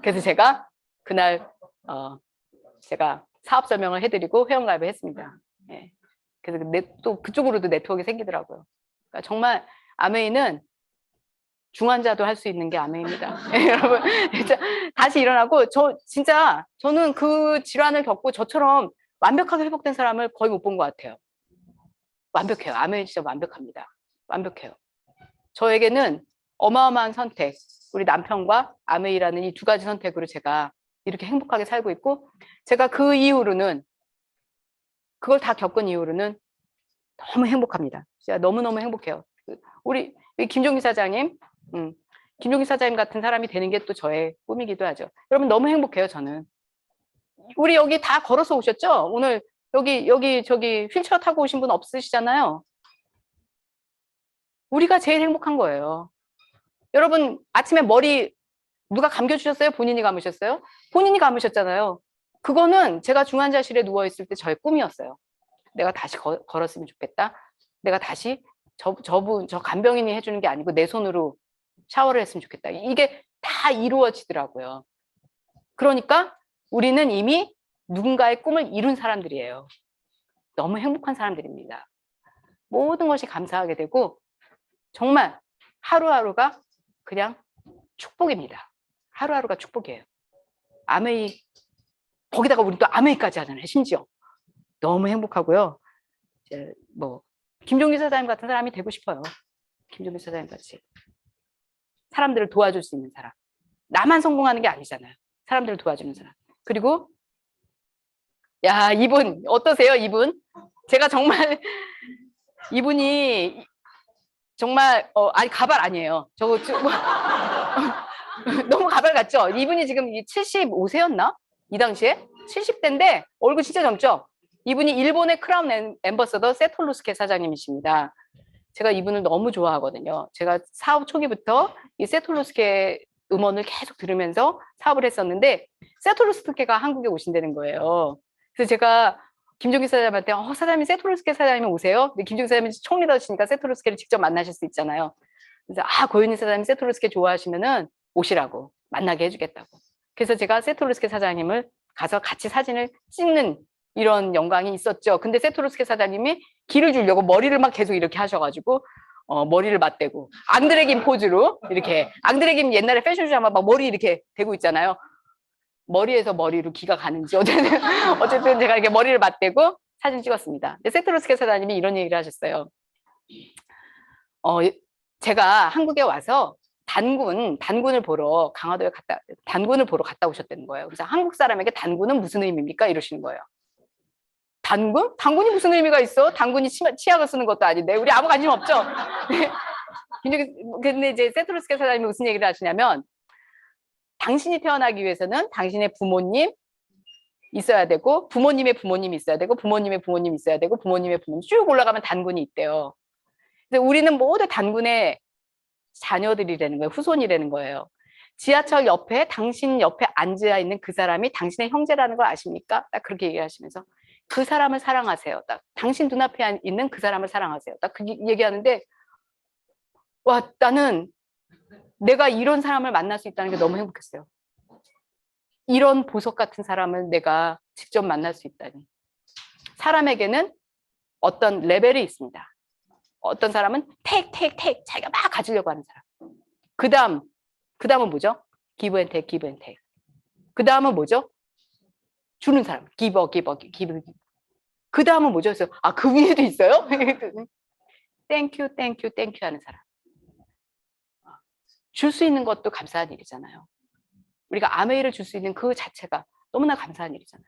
그래서 제가 그날 제가 사업 설명을 해드리고 회원가입을 했습니다. 예. 그래서 또 그쪽으로도 네트워크가 생기더라고요. 그러니까 정말 아메이는 중환자도 할 수 있는 게 아메이입니다. 여러분 다시 일어나고 저는 그 질환을 겪고 저처럼 완벽하게 회복된 사람을 거의 못 본 것 같아요. 완벽해요. 아메이 진짜 완벽합니다. 완벽해요. 저에게는 어마어마한 선택, 우리 남편과 아메이라는 이 두 가지 선택으로 제가 이렇게 행복하게 살고 있고, 제가 그 이후로는 그걸 다 겪은 이후로는 너무 행복합니다. 진짜 너무너무 행복해요. 우리 김종기 사장님, 김종기 사장님 같은 사람이 되는 게 또 저의 꿈이기도 하죠. 여러분 너무 행복해요, 저는. 우리 여기 다 걸어서 오셨죠? 오늘 저기 휠체어 타고 오신 분 없으시잖아요. 우리가 제일 행복한 거예요. 여러분 아침에 머리 누가 감겨주셨어요? 본인이 감으셨어요? 본인이 감으셨잖아요. 그거는 제가 중환자실에 누워있을 때 저의 꿈이었어요. 내가 다시 걸었으면 좋겠다. 내가 다시 저 간병인이 해주는 게 아니고 내 손으로 샤워를 했으면 좋겠다. 이게 다 이루어지더라고요. 그러니까 우리는 이미 누군가의 꿈을 이룬 사람들이에요. 너무 행복한 사람들입니다. 모든 것이 감사하게 되고 정말 하루하루가 그냥 축복입니다. 하루하루가 축복이에요. 아메이, 거기다가 우리 또 아메이까지 하잖아요. 심지어. 너무 행복하고요. 이제 김종기 사장님 같은 사람이 되고 싶어요. 김종기 사장님 같이. 사람들을 도와줄 수 있는 사람. 나만 성공하는 게 아니잖아요. 사람들을 도와주는 사람. 그리고 야, 이분 어떠세요? 이분? 제가 정말 이분이 정말 아니 가발 아니에요. 저거 너무 가발 같죠? 이분이 지금 75세였나? 이 당시에? 70대인데 얼굴 진짜 젊죠? 이분이 일본의 크라운 앰버서더 세톨루스케 사장님이십니다. 제가 이분을 너무 좋아하거든요. 제가 사업 초기부터 이 세톨루스케 음원을 계속 들으면서 사업을 했었는데 세톨루스케가 한국에 오신다는 거예요. 그래서 제가 김종기 사장님한테 사장님 세톨루스케 사장님 오세요? 근데 김종기 사장님이 총리더시니까 세톨루스케를 직접 만나실 수 있잖아요. 그래서 고윤희 사장님 세톨루스케 좋아하시면은 오시라고 만나게 해주겠다고. 그래서 제가 세톨루스케 사장님을 가서 같이 사진을 찍는 이런 영광이 있었죠. 근데 세톨루스케 사장님이 기를 주려고 머리를 막 계속 이렇게 하셔가지고 머리를 맞대고 앙드레 김 포즈로 이렇게 앙드레 김 옛날에 패션쇼 하면 막 머리 이렇게 대고 있잖아요. 머리에서 머리로 기가 가는지 어쨌든 제가 이렇게 머리를 맞대고 사진 찍었습니다. 근데 세톨루스케 사장님이 이런 얘기를 하셨어요. 제가 한국에 와서 단군을 보러 단군을 보러 갔다 오셨다는 거예요. 그래서 한국 사람에게 단군은 무슨 의미입니까? 이러시는 거예요. 단군? 단군이 무슨 의미가 있어? 단군이 치약을 쓰는 것도 아닌데 우리 아무 관심 없죠? 근데 이제 세톨루스케 사장님이 무슨 얘기를 하시냐면 당신이 태어나기 위해서는 당신의 부모님 있어야 되고 부모님의 부모님이 있어야 되고 부모님의 부모님이 있어야 되고 부모님의 부모님 쭉 올라가면 단군이 있대요. 근데 우리는 모두 단군의 자녀들이라는 거예요. 후손이라는 거예요. 지하철 옆에 당신 옆에 앉아 있는 그 사람이 당신의 형제라는 걸 아십니까? 딱 그렇게 얘기하시면서 그 사람을 사랑하세요. 딱 당신 눈앞에 있는 그 사람을 사랑하세요. 딱 그 얘기하는데 와, 나는 내가 이런 사람을 만날 수 있다는 게 너무 행복했어요. 이런 보석 같은 사람을 내가 직접 만날 수 있다니. 사람에게는 어떤 레벨이 있습니다. 어떤 사람은 take 자기가 막 가지려고 하는 사람. 그 다음은 뭐죠? give and take. 그 다음은 뭐죠? 주는 사람. give. 그 다음은 뭐죠? 그래서 그 위에도 있어요? 땡큐, 땡큐, 땡큐 하는 사람. 줄 수 있는 것도 감사한 일이잖아요. 우리가 아메이를 줄 수 있는 그 자체가 너무나 감사한 일이잖아요.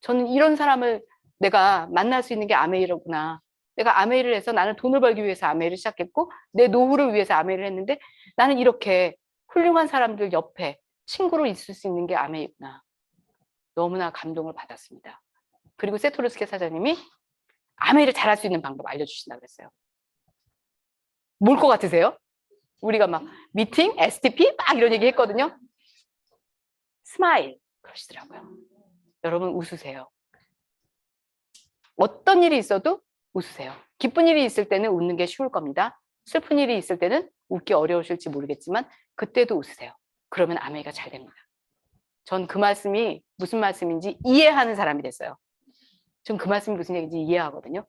저는 이런 사람을 내가 만날 수 있는 게 아메이로구나. 내가 아메이를 해서 나는 돈을 벌기 위해서 아메이를 시작했고 내 노후를 위해서 아메이를 했는데 나는 이렇게 훌륭한 사람들 옆에 친구로 있을 수 있는 게 아메이구나. 너무나 감동을 받았습니다. 그리고 세토르스케 사장님이 아메이를 잘할 수 있는 방법 알려주신다고 그랬어요. 뭘 것 같으세요? 우리가 막 미팅, STP 막 이런 얘기 했거든요. 스마일 그러시더라고요. 여러분 웃으세요. 어떤 일이 있어도 웃으세요. 기쁜 일이 있을 때는 웃는 게 쉬울 겁니다. 슬픈 일이 있을 때는 웃기 어려우실지 모르겠지만 그때도 웃으세요. 그러면 아메이가 잘 됩니다. 전 그 말씀이 무슨 말씀인지 이해하는 사람이 됐어요. 전 그 말씀이 무슨 얘기인지 이해하거든요.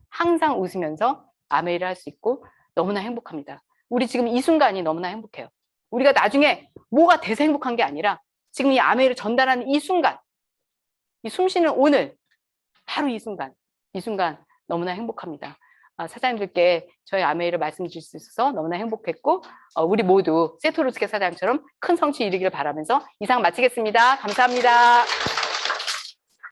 항상 웃으면서 아메이를 할 수 있고 너무나 행복합니다. 우리 지금 이 순간이 너무나 행복해요. 우리가 나중에 뭐가 돼서 행복한 게 아니라 지금 이 아메이를 전달하는 이 순간, 이 숨쉬는 오늘, 바로 이 순간 너무나 행복합니다. 사장님들께 저희 아메이를 말씀드릴 수 있어서 너무나 행복했고 우리 모두 세토르스케 사장처럼 큰 성취 이루기를 바라면서 이상 마치겠습니다. 감사합니다.